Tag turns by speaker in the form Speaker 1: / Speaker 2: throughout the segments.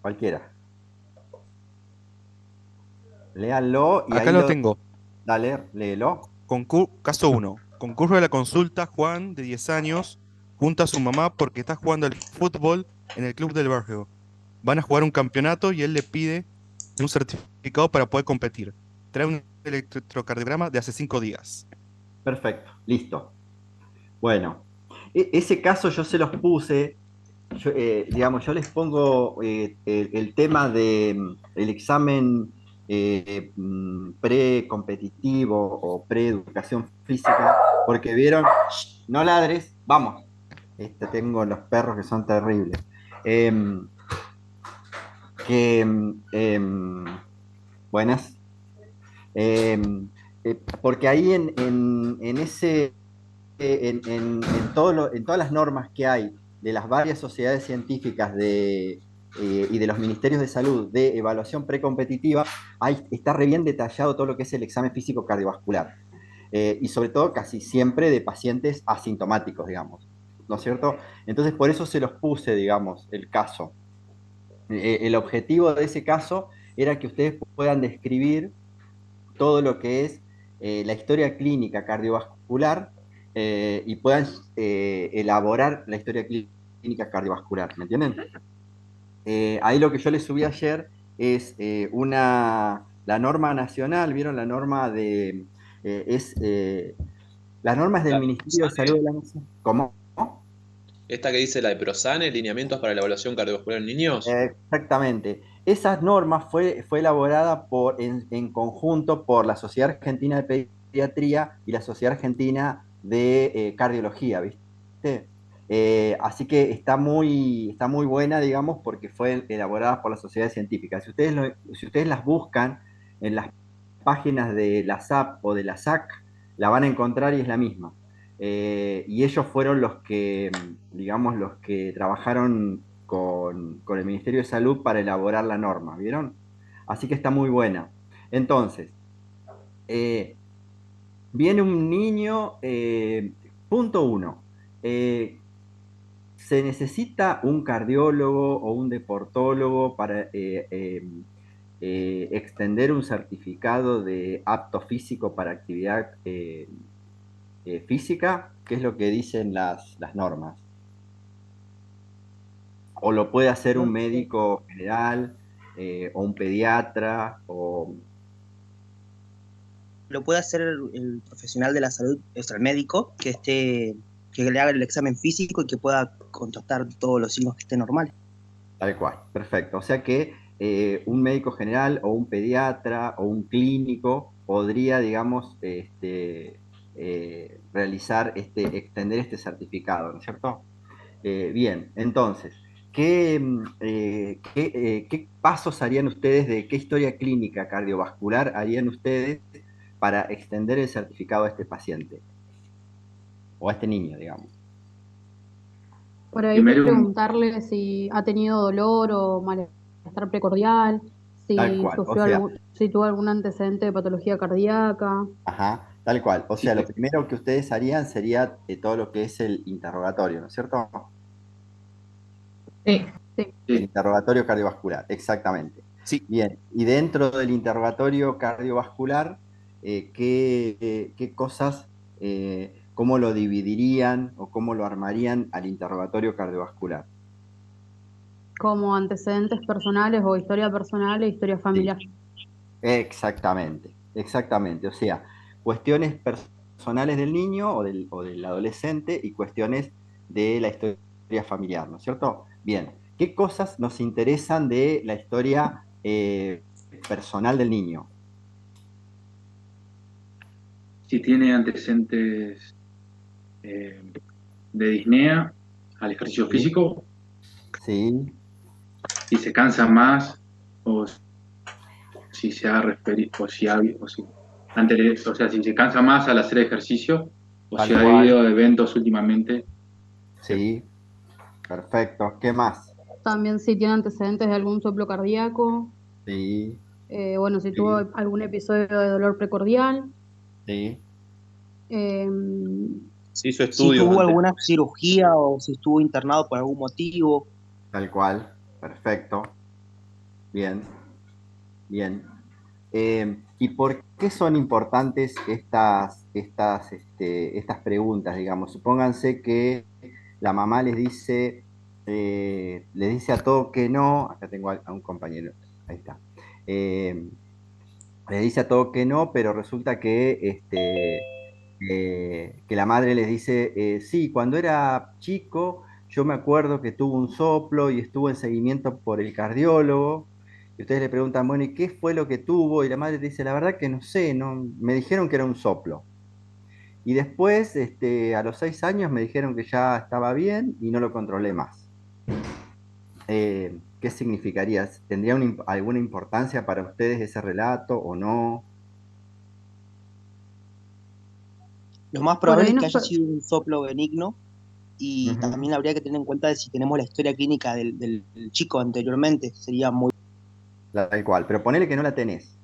Speaker 1: cualquiera. Léanlo y
Speaker 2: Acá
Speaker 1: ahí
Speaker 2: lo
Speaker 1: lo...
Speaker 2: tengo.
Speaker 1: Dale, léelo.
Speaker 2: Caso uno. Concurso de la consulta, Juan, de 10 años, junta a su mamá porque está jugando al fútbol en el club del barrio. Van a jugar un campeonato y él le pide un certificado para poder competir. Trae un electrocardiograma de hace 5 días.
Speaker 1: Perfecto, listo. Bueno, ese caso yo se los puse, digamos, yo les pongo el tema de el examen pre-competitivo o pre-educación física, porque vieron, "Shh, no ladres, vamos, tengo los perros que son terribles. Em, que, buenas, Em, porque ahí en ese, en todas las normas que hay de las varias sociedades científicas y de los ministerios de salud de evaluación precompetitiva, ahí está re bien detallado todo lo que es el examen físico cardiovascular. Y sobre todo casi siempre de pacientes asintomáticos, digamos, ¿no es cierto? Entonces por eso se los puse, digamos, el caso. El objetivo de ese caso era que ustedes puedan describir todo lo que es la historia clínica cardiovascular y puedan elaborar la historia clínica cardiovascular, ¿me entienden? Ahí lo que yo les subí ayer es la norma nacional, ¿vieron? La norma de, es, las normas del
Speaker 3: La
Speaker 1: Ministerio de Salud
Speaker 3: Prosane,
Speaker 1: de la Nación. ¿Cómo?
Speaker 3: esta que dice la de Prosane, lineamientos para la evaluación cardiovascular en niños.
Speaker 1: Exactamente. Esas normas fue elaborada en conjunto por la Sociedad Argentina de Pediatría y la Sociedad Argentina de Cardiología, ¿viste? Así que está muy buena, digamos, porque fue elaborada por las sociedades científicas. Si ustedes las buscan en las páginas de la SAP o de la SAC, la van a encontrar y es la misma. Y ellos fueron los que, digamos, los que trabajaron con el Ministerio de Salud para elaborar la norma, ¿vieron? Así que está muy buena. Entonces, eh, viene un niño, punto uno, ¿se necesita un cardiólogo o un deportólogo para extender un certificado de apto físico para actividad física? ¿Qué es lo que dicen las normas? O lo puede hacer un
Speaker 4: No,
Speaker 1: médico general o un pediatra o...
Speaker 4: lo puede hacer el profesional de la salud, o sea, el médico, que le haga el examen físico y que pueda contrastar todos los signos que estén normales.
Speaker 1: Tal cual, perfecto. O sea que un médico general o un pediatra o un clínico podría, digamos, realizar extender este certificado, ¿no es cierto? Bien, entonces, ¿qué pasos harían ustedes de qué historia clínica cardiovascular harían ustedes para extender el certificado a este paciente o a este niño, digamos?
Speaker 5: Por ahí
Speaker 6: Primero,
Speaker 5: preguntarle si ha tenido dolor o malestar precordial,
Speaker 1: Tal
Speaker 5: si
Speaker 1: cual, o
Speaker 5: sufrió
Speaker 1: sea,
Speaker 5: si tuvo algún antecedente de patología cardíaca.
Speaker 1: ajá, tal cual. O
Speaker 6: sí,
Speaker 1: sea, lo primero que ustedes harían sería todo lo que es el interrogatorio, ¿no es cierto?
Speaker 6: sí,
Speaker 5: Sí.
Speaker 1: El
Speaker 6: sí.
Speaker 1: interrogatorio cardiovascular, exactamente.
Speaker 2: Sí,
Speaker 1: Bien, y dentro del interrogatorio cardiovascular, ¿qué cosas, cómo lo dividirían o cómo lo armarían al interrogatorio cardiovascular?
Speaker 5: Como antecedentes personales o historia personal e historia
Speaker 1: Sí,
Speaker 5: familiar.
Speaker 1: exactamente, exactamente. O sea, cuestiones personales del niño o del adolescente y cuestiones de la historia familiar, ¿no es cierto? Bien, ¿qué cosas nos interesan de la historia personal del niño?
Speaker 6: Si tiene antecedentes eh, de disnea al ejercicio
Speaker 1: Sí,
Speaker 6: físico,
Speaker 1: sí,
Speaker 6: si se cansa más o si se ha referido, o si, o sea, si se cansa más al hacer ejercicio o si
Speaker 1: tal
Speaker 6: ha
Speaker 1: cual,
Speaker 6: habido eventos últimamente.
Speaker 1: sí, perfecto. ¿Qué más?
Speaker 5: También si tiene antecedentes de algún soplo cardíaco,
Speaker 1: Sí,
Speaker 5: bueno, si tuvo
Speaker 1: sí,
Speaker 5: algún episodio de dolor precordial,
Speaker 1: sí,
Speaker 5: eh,
Speaker 3: Se hizo
Speaker 4: Si
Speaker 3: estudios
Speaker 4: tuvo
Speaker 3: antes.
Speaker 4: alguna cirugía o si estuvo internado por algún motivo.
Speaker 1: tal cual, perfecto. Bien, bien. ¿Y por qué son importantes estas preguntas, digamos? Supónganse que la mamá les dice a todo que no, acá tengo a un compañero, ahí está. Eh, Les dice a todo que no, pero resulta que la madre les dice, sí, cuando era chico, yo me acuerdo que tuvo un soplo y estuvo en seguimiento por el cardiólogo. Y ustedes le preguntan, bueno, ¿y qué fue lo que tuvo? Y la madre dice, la verdad que no sé, no, me dijeron que era un soplo. Y después, a los 6 años, me dijeron que ya estaba bien y no lo controlé más. ¿Qué significaría? ¿Tendría alguna importancia para ustedes ese relato o no?
Speaker 4: Lo más
Speaker 5: Por
Speaker 4: probable
Speaker 5: ahí
Speaker 4: es que
Speaker 5: nos,
Speaker 4: haya sido un soplo benigno y
Speaker 1: Ujú.
Speaker 4: también habría que tener en cuenta de si tenemos la historia clínica del chico anteriormente. Sería muy...
Speaker 1: Tal cual, pero ponele que no la tenés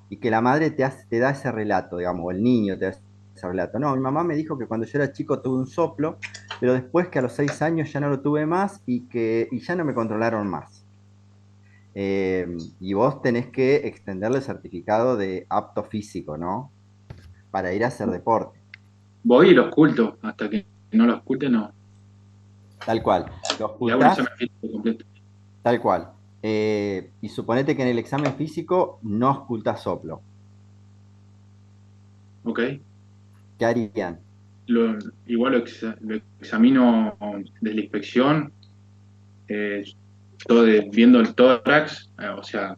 Speaker 1: y que la madre te da ese relato, digamos, o el niño te da ese relato. No, mi mamá me dijo que cuando yo era chico tuve un soplo, pero después que a los 6 años ya no lo tuve más y ya no me controlaron más. Y vos tenés que extenderle el certificado de apto físico, ¿no? Para ir a hacer deporte.
Speaker 6: Voy y lo oculto, hasta que no lo oculte, no.
Speaker 1: Tal cual. Lo
Speaker 6: Le hago un
Speaker 1: ocultás,
Speaker 6: examen físico completo.
Speaker 1: tal cual. Y suponete que en el examen físico no ocultás soplo.
Speaker 6: ¿Ok?
Speaker 1: ¿Qué harían?
Speaker 6: Lo, igual lo examino desde la inspección, eh, viendo el tórax, o sea,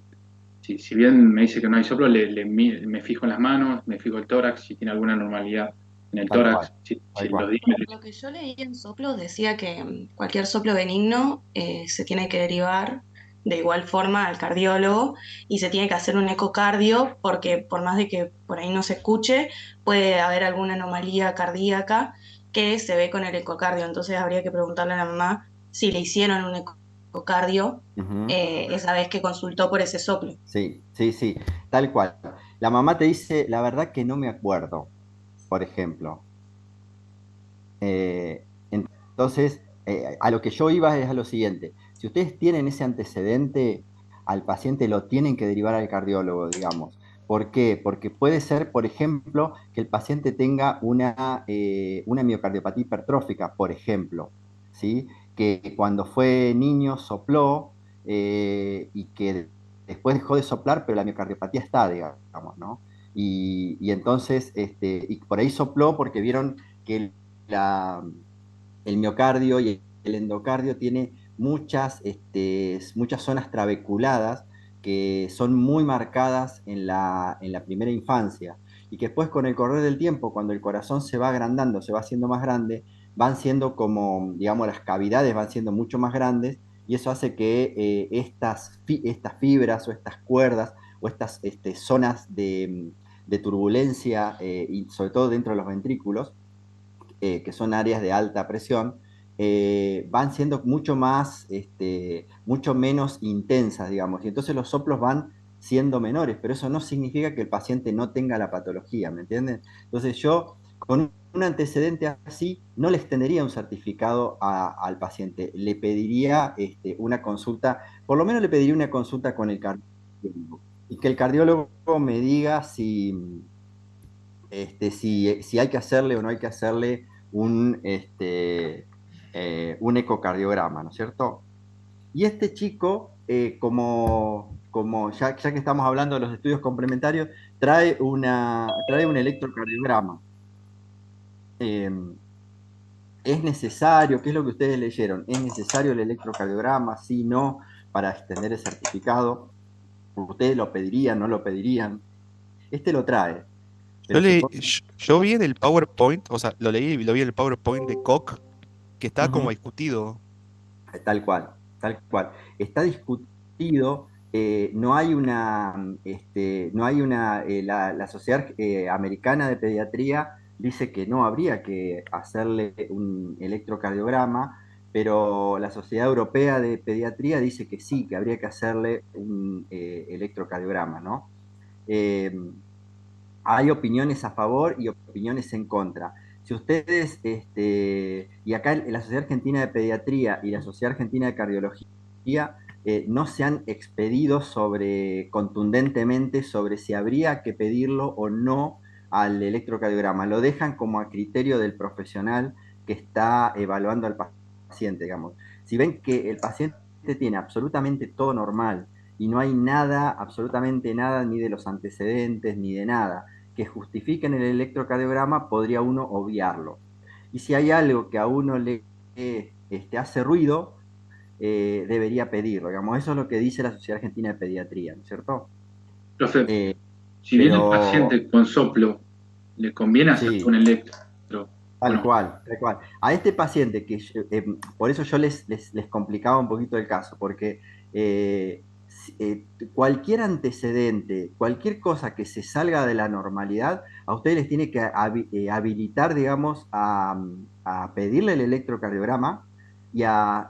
Speaker 6: si bien me dice que no hay soplo, me fijo en las manos, me fijo el tórax, si tiene alguna normalidad en el
Speaker 1: Tal cual.
Speaker 6: tórax, si
Speaker 1: Tal
Speaker 6: los
Speaker 1: cual.
Speaker 6: dímenes.
Speaker 7: Lo que yo leí en soplos decía que cualquier soplo benigno se tiene que derivar de igual forma al cardiólogo y se tiene que hacer un ecocardio porque por más de que por ahí no se escuche, puede haber alguna anomalía cardíaca que se ve con el ecocardio. Entonces habría que preguntarle a la mamá si le hicieron un ecocardio
Speaker 1: Ujú.
Speaker 7: esa vez que consultó por ese soplo.
Speaker 1: Sí, sí, sí, tal cual. La mamá te dice, la verdad que no me acuerdo, por ejemplo. Entonces, a lo que yo iba es a lo siguiente. Si ustedes tienen ese antecedente, al paciente lo tienen que derivar al cardiólogo, digamos. ¿Por qué? Porque puede ser, por ejemplo, que el paciente tenga una miocardiopatía hipertrófica, por ejemplo, ¿sí? Que cuando fue niño sopló y que después dejó de soplar, pero la miocardiopatía está, digamos, ¿no? Y entonces, y por ahí sopló porque vieron que la, el miocardio y el endocardio tiene muchas zonas trabeculadas que son muy marcadas en la primera infancia y que después con el correr del tiempo, cuando el corazón se va agrandando, se va haciendo más grande, van siendo como, digamos, las cavidades van siendo mucho más grandes y eso hace que estas fibras o estas cuerdas o estas zonas de turbulencia, y sobre todo dentro de los ventrículos, que son áreas de alta presión, van siendo mucho menos intensas, digamos, y entonces los soplos van siendo menores, pero eso no significa que el paciente no tenga la patología, ¿me entienden? Entonces yo, con un antecedente así, no le extendería un certificado al paciente, le pediría una consulta, por lo menos le pediría una consulta con el cardiólogo, y que el cardiólogo me diga si hay que hacerle o no hay que hacerle un ecocardiograma, ¿no es cierto? Y este chico, como ya que estamos hablando de los estudios complementarios, trae un electrocardiograma. Eh, ¿Es necesario? ¿Qué es lo que ustedes leyeron? ¿Es necesario el electrocardiograma? ¿Sí, no? Para extender el certificado. ¿Ustedes lo pedirían, no lo pedirían? Este lo trae,
Speaker 2: Yo,
Speaker 1: pero supongo.
Speaker 2: yo vi en el PowerPoint, o sea, lo leí y lo vi en el PowerPoint de Koch, que estaba como
Speaker 1: Ujú.
Speaker 2: discutido.
Speaker 1: Tal cual, tal cual. Está discutido, no hay una, la Sociedad Americana de Pediatría dice que no habría que hacerle un electrocardiograma, pero la Sociedad Europea de Pediatría dice que sí, que habría que hacerle un electrocardiograma, ¿no? Eh, Hay opiniones a favor y opiniones en contra. Si ustedes, y acá en la Sociedad Argentina de Pediatría y la Sociedad Argentina de Cardiología no se han expedido contundentemente sobre si habría que pedirlo o no al electrocardiograma. Lo dejan como a criterio del profesional que está evaluando al paciente, digamos. Si ven que el paciente tiene absolutamente todo normal y no hay nada, absolutamente nada, ni de los antecedentes, ni de nada, que justifiquen el electrocardiograma, podría uno obviarlo. Y si hay algo que a uno le hace ruido, debería pedirlo. Digamos, eso es lo que dice la Sociedad Argentina de Pediatría, ¿no es cierto?
Speaker 6: Profe,
Speaker 1: Eh,
Speaker 6: si viene un
Speaker 1: pero
Speaker 6: paciente con soplo, ¿le conviene hacer
Speaker 1: sí,
Speaker 6: un electro?
Speaker 1: tal
Speaker 6: Bueno,
Speaker 1: cual, tal cual. A este paciente, por eso yo les complicaba un poquito el caso, porque cualquier antecedente, cualquier cosa que se salga de la normalidad, a ustedes les tiene que habilitar, digamos, a pedirle el electrocardiograma y a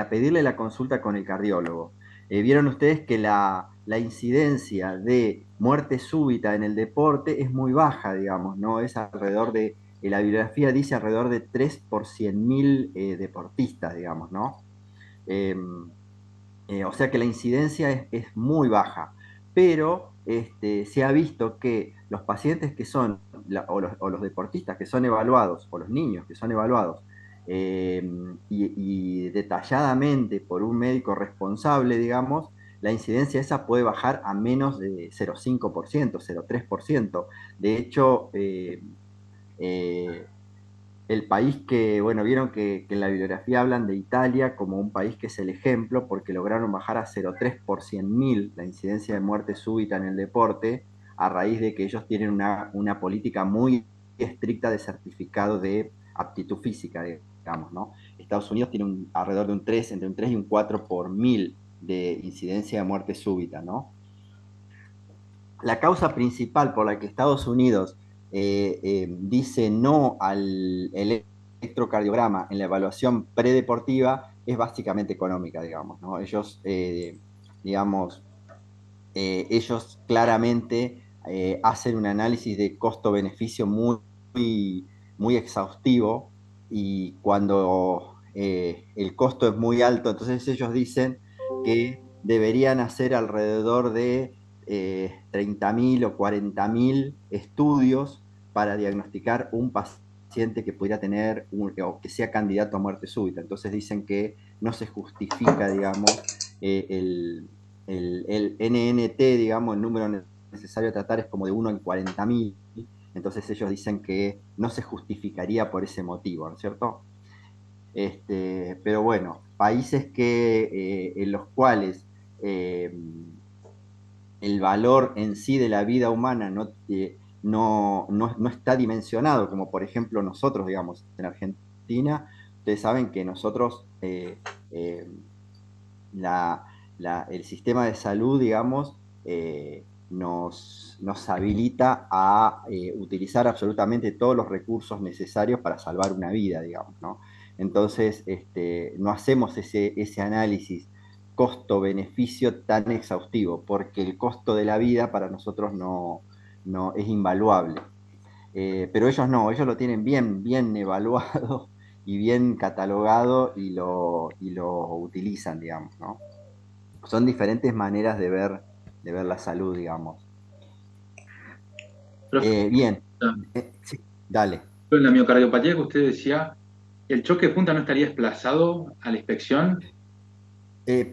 Speaker 1: pedirle la consulta con el cardiólogo. Vieron ustedes que la incidencia de muerte súbita en el deporte es muy baja, digamos, ¿no? Es alrededor de la bibliografía dice alrededor de 3 por 100.000 deportistas, digamos, ¿no? Eh, o sea que la incidencia es muy baja, pero se ha visto que los pacientes que son, o los deportistas que son evaluados, o los niños que son evaluados, eh, y detalladamente por un médico responsable, digamos, la incidencia esa puede bajar a menos de 0,5%, 0,3%. De hecho, eh, el país que, bueno, vieron que en la bibliografía hablan de Italia como un país que es el ejemplo porque lograron bajar a 0,3 por 100.000 la incidencia de muerte súbita en el deporte a raíz de que ellos tienen una política muy estricta de certificado de aptitud física, digamos, ¿no? Estados Unidos tiene alrededor de un 3, entre un 3 y un 4 por 1000 de incidencia de muerte súbita, ¿no? La causa principal por la que Estados Unidos dice no al electrocardiograma en la evaluación predeportiva es básicamente económica, digamos, ¿no? Ellos, digamos, ellos claramente hacen un análisis de costo-beneficio muy, muy exhaustivo y cuando el costo es muy alto, entonces ellos dicen que deberían hacer alrededor de 30.000 o 40.000 estudios para diagnosticar un paciente que pudiera tener o que sea candidato a muerte súbita. Entonces dicen que no se justifica, digamos, el NNT, digamos, el número necesario a tratar es como de 1 en 40.000, entonces ellos dicen que no se justificaría por ese motivo, ¿no es cierto? Pero bueno, países en los cuales eh, el valor en sí de la vida humana no está dimensionado, como por ejemplo nosotros, digamos, en Argentina, ustedes saben que nosotros eh, la, el sistema de salud, digamos, nos habilita a utilizar absolutamente todos los recursos necesarios para salvar una vida, digamos, ¿no? Entonces, no hacemos ese análisis costo-beneficio tan exhaustivo, porque el costo de la vida para nosotros no es invaluable. Pero ellos no, ellos lo tienen bien, bien evaluado y bien catalogado y lo utilizan, digamos, ¿no? Son diferentes maneras de ver la salud, digamos.
Speaker 6: profe,
Speaker 1: Bien, sí, dale.
Speaker 6: en la miocardiopatía que usted decía, ¿el choque de punta no estaría desplazado a la inspección?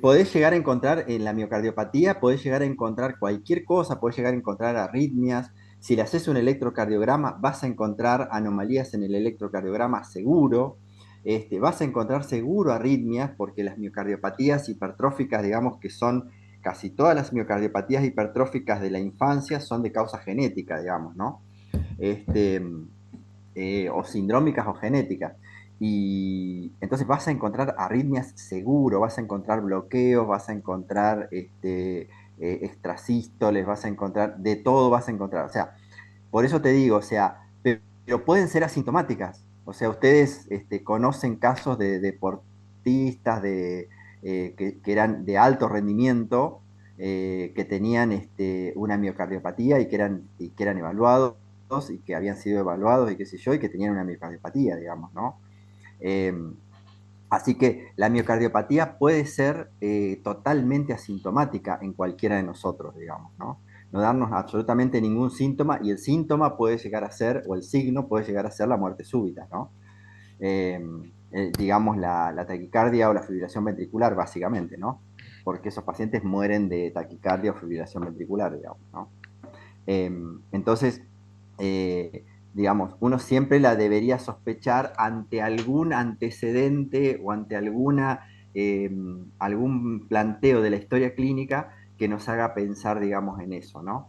Speaker 1: Podés llegar a encontrar en la miocardiopatía, podés llegar a encontrar cualquier cosa, podés llegar a encontrar arritmias. Si le haces un electrocardiograma, vas a encontrar anomalías en el electrocardiograma seguro. Vas a encontrar seguro arritmias porque las miocardiopatías hipertróficas, digamos que son casi todas las miocardiopatías hipertróficas de la infancia, son de causa genética, digamos, ¿no? Este, o sindrómicas o genéticas. Y entonces vas a encontrar arritmias seguro, vas a encontrar bloqueos, vas a encontrar extrasístoles, vas a encontrar, de todo vas a encontrar. O sea, por eso te digo, o sea, pero pueden ser asintomáticas. O sea, ustedes conocen casos de deportistas que eran de alto rendimiento, que tenían una miocardiopatía y que eran evaluados y que habían sido evaluados y qué sé yo, y que tenían una miocardiopatía, digamos, ¿no? Eh, Así que la miocardiopatía puede ser totalmente asintomática en cualquiera de nosotros, digamos, ¿no? No darnos absolutamente ningún síntoma y el síntoma puede llegar a ser, o el signo puede llegar a ser la muerte súbita, ¿no? Eh, digamos la taquicardia o la fibrilación ventricular, básicamente, ¿no? Porque esos pacientes mueren de taquicardia o fibrilación ventricular, digamos, ¿no? Entonces, eh, digamos, uno siempre la debería sospechar ante algún antecedente o ante algún planteo de la historia clínica que nos haga pensar, digamos, en eso, ¿no?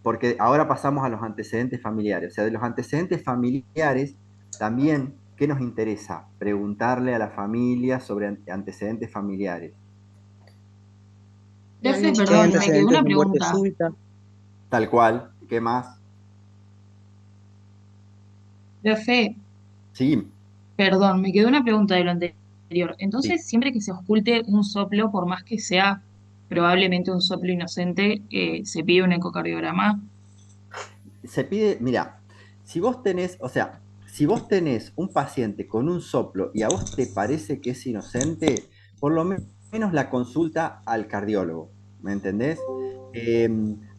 Speaker 1: Porque ahora pasamos a los antecedentes familiares. O sea, de los antecedentes familiares, también, ¿qué nos interesa? Preguntarle a la familia sobre antecedentes familiares.
Speaker 5: Profe,
Speaker 4: Si hay
Speaker 5: perdón, me quedó
Speaker 4: antecedentes
Speaker 5: una
Speaker 4: de muerte
Speaker 5: pregunta.
Speaker 4: súbita.
Speaker 1: Tal cual, ¿qué más?
Speaker 5: Profe,
Speaker 1: Sí,
Speaker 5: perdón, me quedó una pregunta de lo anterior.
Speaker 1: sí.
Speaker 5: Entonces, siempre que se oculte un soplo, por más que sea probablemente un soplo inocente, se pide un ecocardiograma.
Speaker 1: Se pide, mira, si vos tenés, o sea, si vos tenés un paciente con un soplo y a vos te parece que es inocente, por lo menos la consulta al cardiólogo, ¿me entendés? Eh,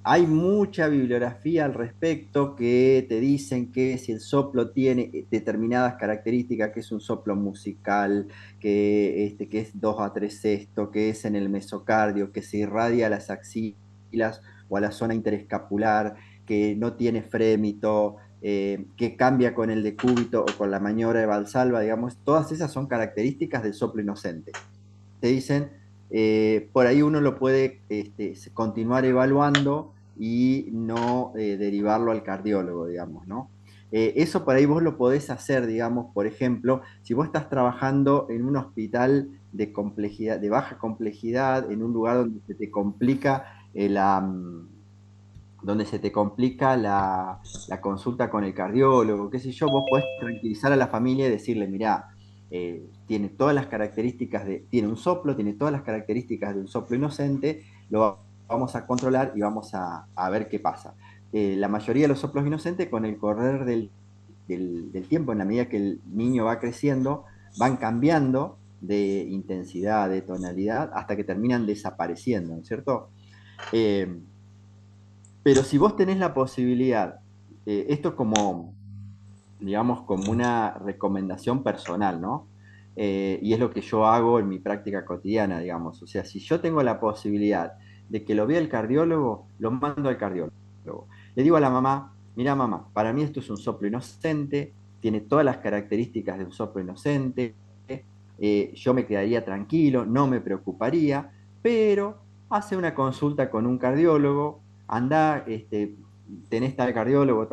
Speaker 1: Hay mucha bibliografía al respecto que te dicen que si el soplo tiene determinadas características, que es un soplo musical, que es 2 a 3 sexto, que es en el mesocardio, que se irradia a las axilas o a la zona interescapular, que no tiene frémito, que cambia con el decúbito o con la maniobra de Valsalva, digamos, todas esas son características del soplo inocente. Te dicen, por ahí uno lo puede continuar evaluando y no derivarlo al cardiólogo, digamos, ¿no? Eso por ahí vos lo podés hacer, digamos, por ejemplo, si vos estás trabajando en un hospital de complejidad, de baja complejidad, en un lugar donde se te complica la consulta con el cardiólogo, qué sé yo, vos podés tranquilizar a la familia y decirle, mirá, tiene todas las características tiene un soplo, tiene todas las características de un soplo inocente, lo vamos a controlar y vamos a ver qué pasa. La mayoría de los soplos inocentes, con el correr del tiempo, en la medida que el niño va creciendo, van cambiando de intensidad, de tonalidad, hasta que terminan desapareciendo, ¿no es cierto? Eh, pero si vos tenés la posibilidad, esto como, digamos, como una recomendación personal, ¿no? Y es lo que yo hago en mi práctica cotidiana, digamos. O sea, si yo tengo la posibilidad de que lo vea el cardiólogo, lo mando al cardiólogo. Le digo a la mamá, mira mamá, para mí esto es un soplo inocente, tiene todas las características de un soplo inocente, yo me quedaría tranquilo, no me preocuparía, pero hace una consulta con un cardiólogo, anda, tenés tal cardiólogo,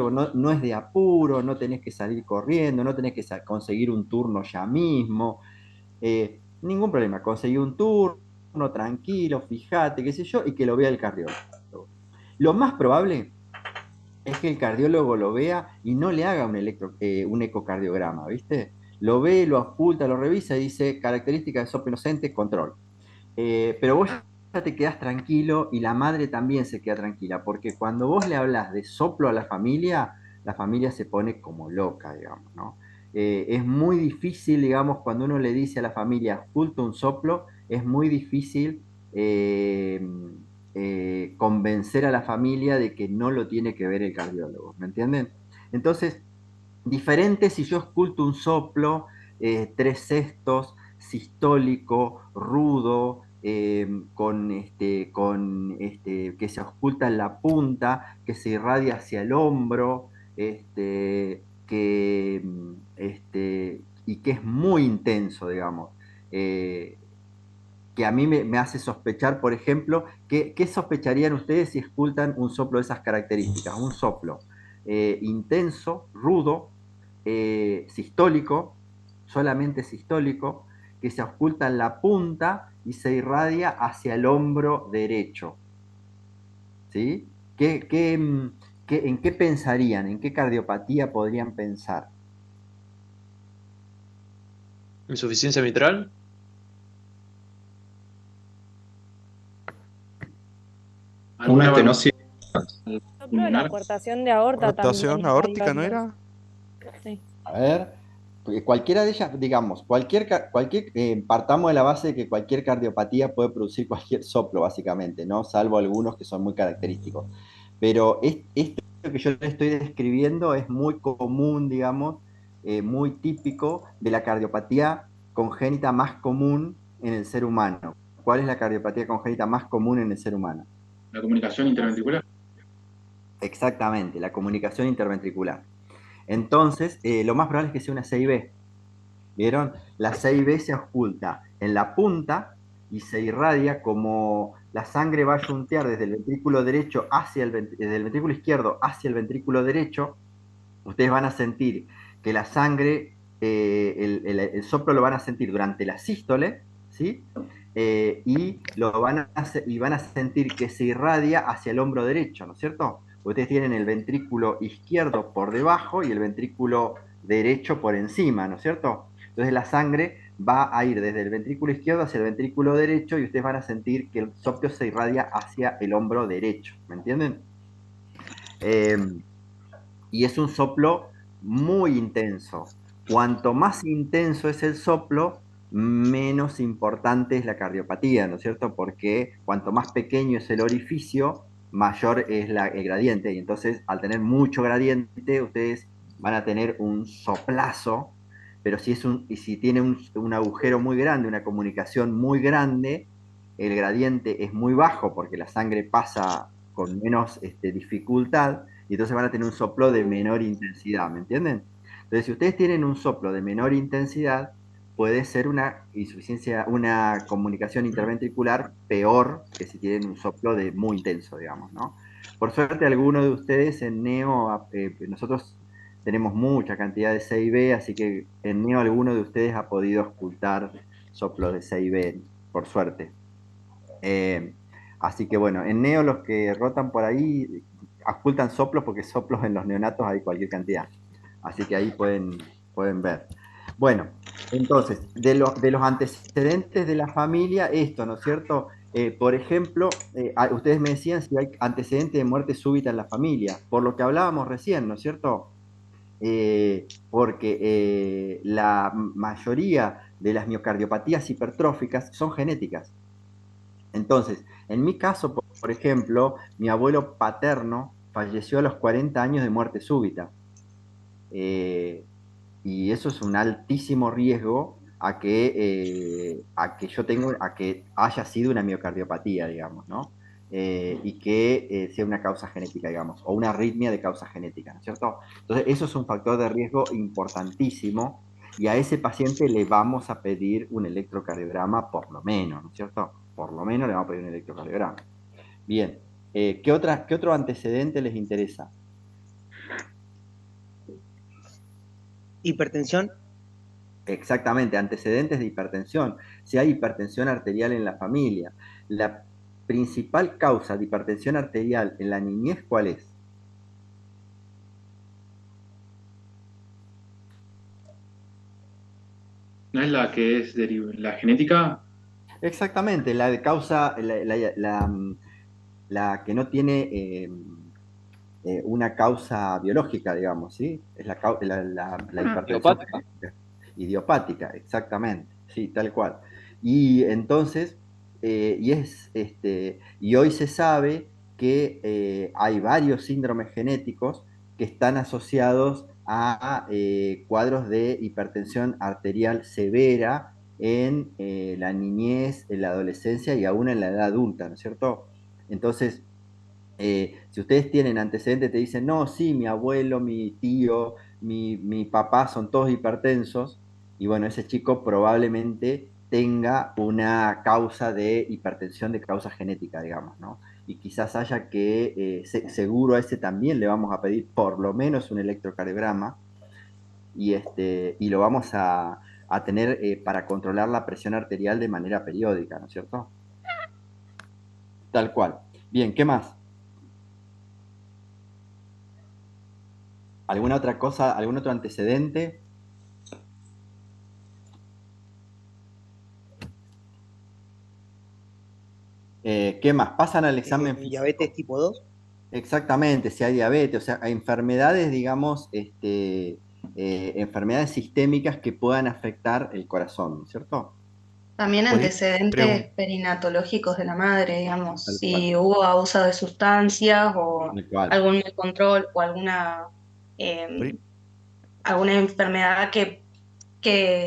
Speaker 1: no, no es de apuro, no tenés que salir corriendo, no tenés que conseguir un turno ya mismo, ningún problema, conseguí un turno, tranquilo, fíjate, qué sé yo, y que lo vea el cardiólogo. Lo más probable es que el cardiólogo lo vea y no le haga un ecocardiograma, ¿viste? Lo ve, lo oculta, lo revisa y dice, características de soplo inocente, control. Pero vos ya te quedás tranquilo y la madre también se queda tranquila, porque cuando vos le hablas de soplo a la familia se pone como loca, digamos, ¿no? Es muy difícil, digamos, cuando uno le dice a la familia, oculto un soplo, es muy difícil eh, convencer a la familia de que no lo tiene que ver el cardiólogo, ¿me entienden? Entonces, diferente si yo oculto un soplo, 3 sextos, sistólico, rudo, que se oculta en la punta, que se irradia hacia el hombro, y que es muy intenso, digamos. Eh, que a mí me hace sospechar, por ejemplo, ¿qué sospecharían ustedes si ocultan un soplo de esas características? Un soplo intenso, rudo, sistólico, solamente sistólico, que se oculta en la punta y se irradia hacia el hombro derecho. ¿Sí? ¿En qué pensarían? ¿En qué cardiopatía podrían pensar?
Speaker 3: Insuficiencia mitral.
Speaker 6: ¿Alguna
Speaker 8: estenosis.
Speaker 9: Soplo de la
Speaker 6: pulmonar?
Speaker 9: coartación de aorta también
Speaker 2: Rotación
Speaker 9: estaría
Speaker 2: aórtica, ¿no
Speaker 9: bien.
Speaker 2: era?
Speaker 9: Sí.
Speaker 1: A ver. Cualquiera de ellas, digamos, partamos de la base de que cualquier cardiopatía puede producir cualquier soplo, básicamente, ¿no? Salvo algunos que son muy característicos. Pero esto que yo le estoy describiendo es muy común, digamos, muy típico de la cardiopatía congénita más común en el ser humano. ¿Cuál es la cardiopatía congénita más común en el ser humano?
Speaker 6: La comunicación interventricular.
Speaker 1: Exactamente, la comunicación interventricular. Entonces, lo más probable es que sea una CIB. ¿Vieron? La CIB se oculta en la punta y se irradia como la sangre va a yuntear desde el ventrículo derecho hacia desde el ventrículo izquierdo hacia el ventrículo derecho. Ustedes van a sentir que la sangre, el soplo lo van a sentir durante la sístole, ¿sí? Y van a sentir que se irradia hacia el hombro derecho, ¿no es cierto? Ustedes tienen el ventrículo izquierdo por debajo y el ventrículo derecho por encima, ¿no es cierto? Entonces la sangre va a ir desde el ventrículo izquierdo hacia el ventrículo derecho y ustedes van a sentir que el soplo se irradia hacia el hombro derecho, ¿me entienden? Eh, y es un soplo muy intenso. Cuanto más intenso es el soplo, menos importante es la cardiopatía, ¿no es cierto? Porque cuanto más pequeño es el orificio, mayor es el gradiente. Y entonces, al tener mucho gradiente, ustedes van a tener un soplazo, pero si tiene un agujero muy grande, una comunicación muy grande, el gradiente es muy bajo porque la sangre pasa con menos dificultad y entonces van a tener un soplo de menor intensidad, ¿me entienden? Entonces, si ustedes tienen un soplo de menor intensidad, puede ser una insuficiencia, una comunicación interventricular peor que si tienen un soplo de muy intenso, digamos, ¿no? Por suerte, algunos de ustedes en NEO, nosotros tenemos mucha cantidad de CIB, así que en NEO alguno de ustedes ha podido ocultar soplos de CIB, por suerte. Así que bueno, en NEO los que rotan por ahí ocultan soplos porque soplos en los neonatos hay cualquier cantidad. Así que ahí pueden ver. Bueno, entonces, de los antecedentes de la familia, esto, ¿no es cierto? Por ejemplo, ustedes me decían si hay antecedentes de muerte súbita en la familia, por lo que hablábamos recién, ¿no es cierto? Porque la mayoría de las miocardiopatías hipertróficas son genéticas. Entonces, en mi caso, por ejemplo, mi abuelo paterno falleció a los 40 años de muerte súbita. Eh, y eso es un altísimo riesgo a que haya sido una miocardiopatía, digamos, ¿no? Y que sea una causa genética, digamos, o una arritmia de causa genética, ¿no es cierto? Entonces, eso es un factor de riesgo importantísimo y a ese paciente le vamos a pedir un electrocardiograma por lo menos, ¿no es cierto? Por lo menos le vamos a pedir un electrocardiograma. Bien, ¿qué otro antecedente les interesa?
Speaker 4: Hipertensión.
Speaker 1: Exactamente, antecedentes de hipertensión. Si hay hipertensión arterial en la familia, la principal causa de hipertensión arterial en la niñez, ¿cuál es?
Speaker 6: ¿No es la que es la genética?
Speaker 1: Exactamente, la de causa, la que no tiene una causa biológica, digamos, ¿sí? Es la hipertensión
Speaker 3: Idiopática.
Speaker 1: idiopática, exactamente, sí, tal cual. Y entonces, y hoy se sabe que hay varios síndromes genéticos que están asociados a cuadros de hipertensión arterial severa en la niñez, en la adolescencia y aún en la edad adulta, ¿no es cierto? Entonces, si ustedes tienen antecedentes, te dicen, no, sí, mi abuelo, mi tío, mi papá son todos hipertensos, y bueno, ese chico probablemente tenga una causa de hipertensión de causa genética, digamos, ¿no? Y quizás haya que, seguro a ese también le vamos a pedir por lo menos un electrocardiograma, y lo vamos a tener para controlar la presión arterial de manera periódica, ¿no es cierto? Tal cual. Bien, ¿qué más? ¿Alguna otra cosa, algún otro antecedente? ¿Qué más? Pasan al examen
Speaker 4: Diabetes
Speaker 1: físico.
Speaker 4: tipo 2.
Speaker 1: Exactamente, si hay diabetes, o sea, hay enfermedades, digamos, enfermedades sistémicas que puedan afectar el corazón, ¿no es cierto?
Speaker 7: También
Speaker 2: Por ahí
Speaker 7: antecedentes
Speaker 2: pregun-
Speaker 7: perinatológicos de la madre, digamos,
Speaker 1: Tal cual,
Speaker 7: si hubo abuso de sustancias o
Speaker 1: tal cual,
Speaker 7: algún descontrol o
Speaker 2: por ahí-
Speaker 7: eh, alguna enfermedad que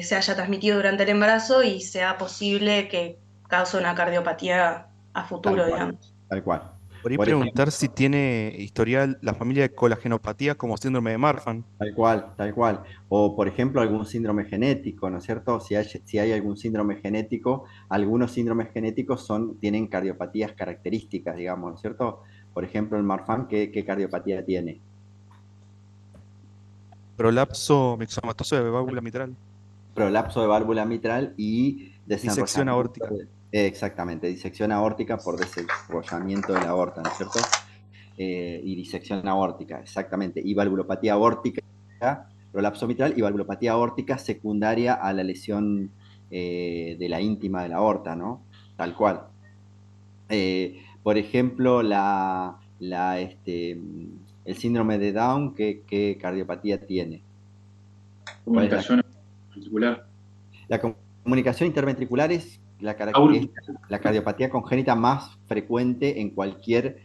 Speaker 7: se haya transmitido durante el embarazo y sea posible que cause una cardiopatía a
Speaker 1: tal
Speaker 7: futuro,
Speaker 1: cual,
Speaker 7: digamos.
Speaker 1: tal cual.
Speaker 2: por ahí
Speaker 1: Por ejemplo,
Speaker 2: preguntar si tiene historial la familia de colagenopatía como síndrome de Marfan.
Speaker 1: tal cual, tal cual. O, por ejemplo, algún síndrome genético, ¿no es cierto? Si hay algún síndrome genético, algunos síndromes genéticos tienen cardiopatías características, digamos, ¿no es cierto? Por ejemplo, el Marfan, ¿qué cardiopatía tiene?
Speaker 2: Prolapso mixomatoso de válvula mitral.
Speaker 1: Prolapso de válvula mitral y
Speaker 2: Disección
Speaker 1: desenrollamiento
Speaker 2: aórtica.
Speaker 1: exactamente, disección aórtica por desenrollamiento de la aorta, ¿no es cierto? Y disección aórtica, exactamente, y valvulopatía aórtica, prolapso mitral y valvulopatía aórtica secundaria a la lesión de la íntima de la aorta, ¿no? Tal cual. Por ejemplo, el síndrome de Down, ¿qué cardiopatía tiene? ¿Cuál es
Speaker 6: Comunicación particular.
Speaker 1: la comunicación interventricular? Es es la cardiopatía congénita más frecuente en cualquier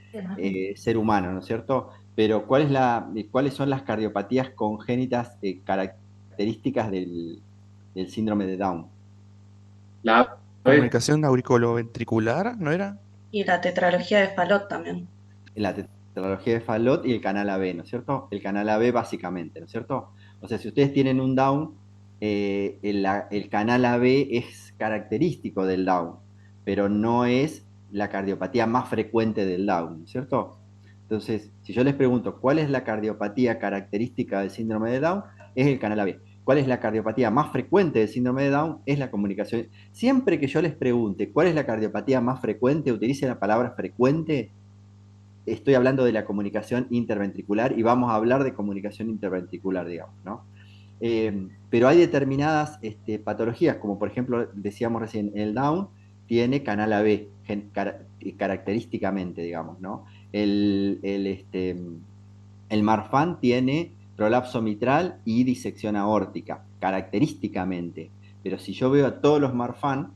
Speaker 1: ser humano, ¿no es cierto? Pero ¿cuáles son las cardiopatías congénitas características del síndrome de Down?
Speaker 6: La AB,
Speaker 2: Comunicación auriculoventricular, ¿no era?
Speaker 7: Y la tetralogía de Fallot también.
Speaker 1: La tetralogía de Fallot y el canal AB, ¿no es cierto? El canal AB básicamente, ¿no es cierto? O sea, si ustedes tienen un Down, el canal AB es característico del Down, pero no es la cardiopatía más frecuente del Down, ¿no es cierto? Entonces, si yo les pregunto cuál es la cardiopatía característica del síndrome de Down, es el canal AB. ¿Cuál es la cardiopatía más frecuente del síndrome de Down? Es la comunicación. Siempre que yo les pregunte cuál es la cardiopatía más frecuente, utilice la palabra frecuente. Estoy hablando de la comunicación interventricular y vamos a hablar de comunicación interventricular, digamos, ¿no? Pero hay determinadas patologías, como por ejemplo, decíamos recién, el Down tiene canal AB característicamente, digamos, ¿no? El Marfan tiene prolapso mitral y disección aórtica, característicamente. Pero si yo veo a todos los Marfan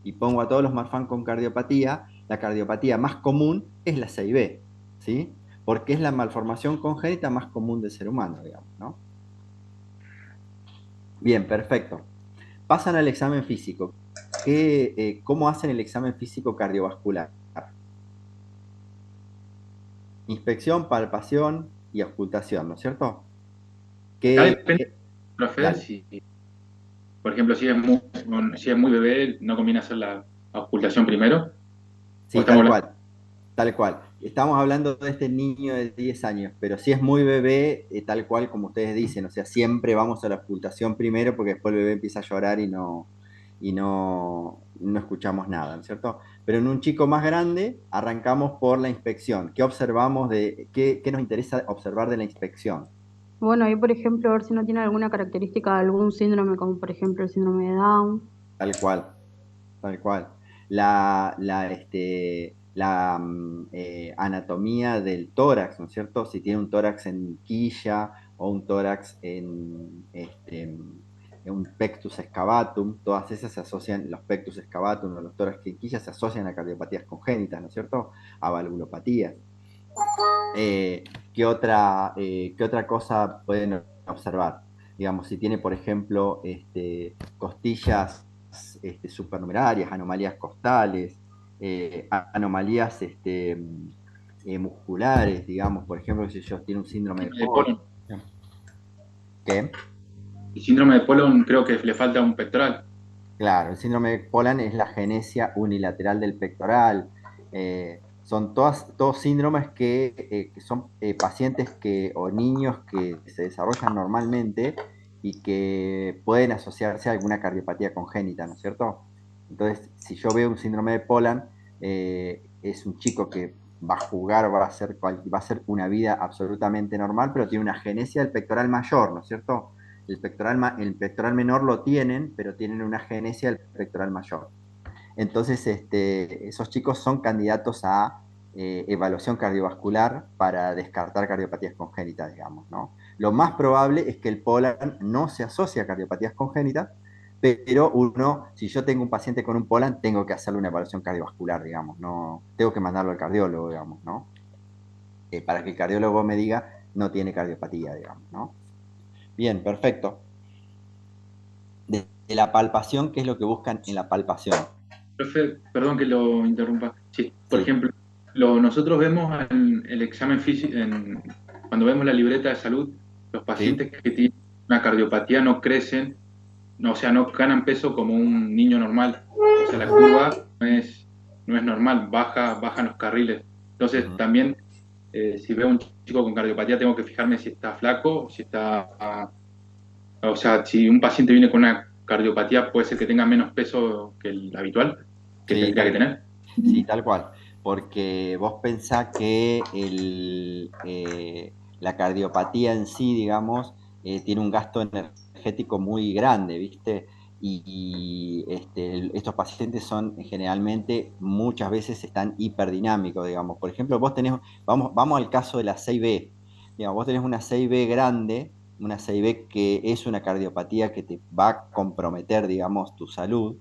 Speaker 1: y pongo a todos los Marfan con cardiopatía, la cardiopatía más común es la 6B, ¿sí? Porque es la malformación congénita más común del ser humano, digamos, ¿no? Bien, perfecto. Pasan al examen físico. ¿Cómo hacen el examen físico cardiovascular? Inspección, palpación y auscultación, ¿no es cierto?
Speaker 6: acá depende, profe,
Speaker 1: Dale.
Speaker 6: si, por ejemplo, si es muy bebé, no conviene hacer la ocultación primero. O
Speaker 1: Sí,
Speaker 6: estamos
Speaker 1: tal
Speaker 6: hablando,
Speaker 1: cual, tal cual. Estamos hablando de este niño de 10 años, pero si es muy bebé, tal cual como ustedes dicen, o sea, siempre vamos a la auscultación primero porque después el bebé empieza a llorar y no escuchamos nada, ¿no es cierto? Pero en un chico más grande arrancamos por la inspección. ¿Qué observamos qué nos interesa observar de la inspección?
Speaker 8: Bueno, ahí por ejemplo, a ver si no tiene alguna característica de algún síndrome, como por ejemplo el síndrome de Down.
Speaker 1: Tal cual, tal cual. La anatomía del tórax, ¿no es cierto? Si tiene un tórax en quilla o un tórax en un pectus excavatum, todas esas se asocian, los pectus excavatum o los tórax en quilla se asocian a cardiopatías congénitas, ¿no es cierto? A valvulopatías. Eh, ¿qué otra cosa pueden observar? Digamos, si tiene, por ejemplo, costillas supernumerarias, anomalías costales, anomalías musculares, digamos, por ejemplo, si ellos tienen un síndrome de
Speaker 6: de
Speaker 1: Poland.
Speaker 6: Poland.
Speaker 1: ¿Qué?
Speaker 6: El síndrome de Poland creo que le falta un pectoral.
Speaker 1: Claro, el síndrome de Poland es la genesia unilateral del pectoral. Son todos síndromes que son pacientes o niños que se desarrollan normalmente y que pueden asociarse a alguna cardiopatía congénita, ¿no es cierto? Entonces, si yo veo un síndrome de Poland, es un chico que va a jugar, va a ser una vida absolutamente normal, pero tiene una genesia del pectoral mayor, ¿no es cierto? El pectoral menor lo tienen, pero tienen una genesia del pectoral mayor. Entonces, esos chicos son candidatos a evaluación cardiovascular para descartar cardiopatías congénitas, digamos, ¿no? Lo más probable es que el Poland no se asocie a cardiopatías congénitas, pero si yo tengo un paciente con un Poland, tengo que hacerle una evaluación cardiovascular, digamos, no, tengo que mandarlo al cardiólogo, digamos, ¿no? Para que el cardiólogo me diga, no tiene cardiopatía, digamos, ¿no? Bien, perfecto. De la palpación, ¿qué es lo que buscan en la palpación?
Speaker 6: Profe, perdón que lo interrumpa. Sí, por
Speaker 1: Sí,
Speaker 6: ejemplo, nosotros vemos en el examen físico, cuando vemos la libreta de salud, los
Speaker 1: sí,
Speaker 6: pacientes que tienen una cardiopatía no crecen, no, o sea, no ganan peso como un niño normal. O sea, la curva no es normal, bajan los carriles. Entonces,
Speaker 1: ujú,
Speaker 6: también, si veo un chico con cardiopatía, tengo que fijarme si está flaco, si está. O sea, si un paciente viene con una cardiopatía, puede ser que tenga menos peso que el habitual, que
Speaker 1: sí,
Speaker 6: tendría que tener.
Speaker 1: sí, tal cual. Porque vos pensás que la cardiopatía en sí, digamos, tiene un gasto energético muy grande, ¿viste? Estos pacientes son generalmente, muchas veces están hiperdinamicos, digamos. Por ejemplo, vamos al caso de la 6B. Digamos, vos tenés una 6B grande, una 6B que es una cardiopatía que te va a comprometer, digamos, tu salud.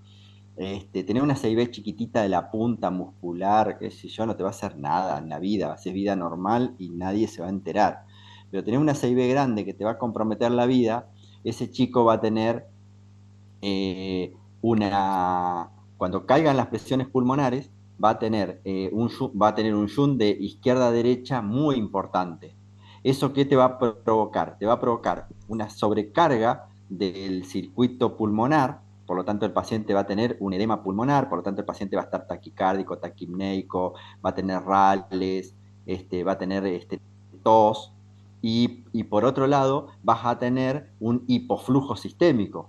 Speaker 1: Tener una 6B chiquitita de la punta muscular, qué sé yo, no te va a hacer nada en la vida, haces vida normal y nadie se va a enterar. Pero tener una 6B grande que te va a comprometer la vida, ese chico va a tener eh, cuando caigan las presiones pulmonares, va a tener un shunt de izquierda a derecha muy importante. ¿Eso qué te va a provocar? Te va a provocar una sobrecarga del circuito pulmonar, por lo tanto el paciente va a tener un edema pulmonar, por lo tanto el paciente va a estar taquicárdico, taquipneico, va a tener rales, va a tener tos, y por otro lado vas a tener un hipoflujo sistémico.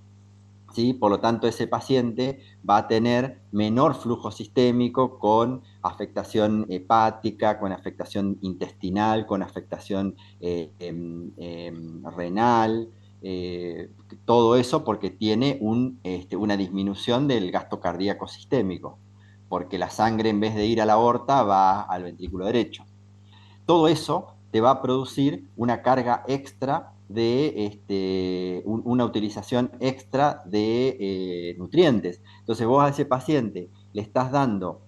Speaker 1: ¿Sí? Por lo tanto, ese paciente va a tener menor flujo sistémico con afectación hepática, con afectación intestinal, con afectación renal, todo eso porque tiene una disminución del gasto cardíaco sistémico, porque la sangre en vez de ir a la aorta va al ventrículo derecho. Todo eso te va a producir una carga extra una utilización extra de nutrientes. Entonces vos a ese paciente le estás dando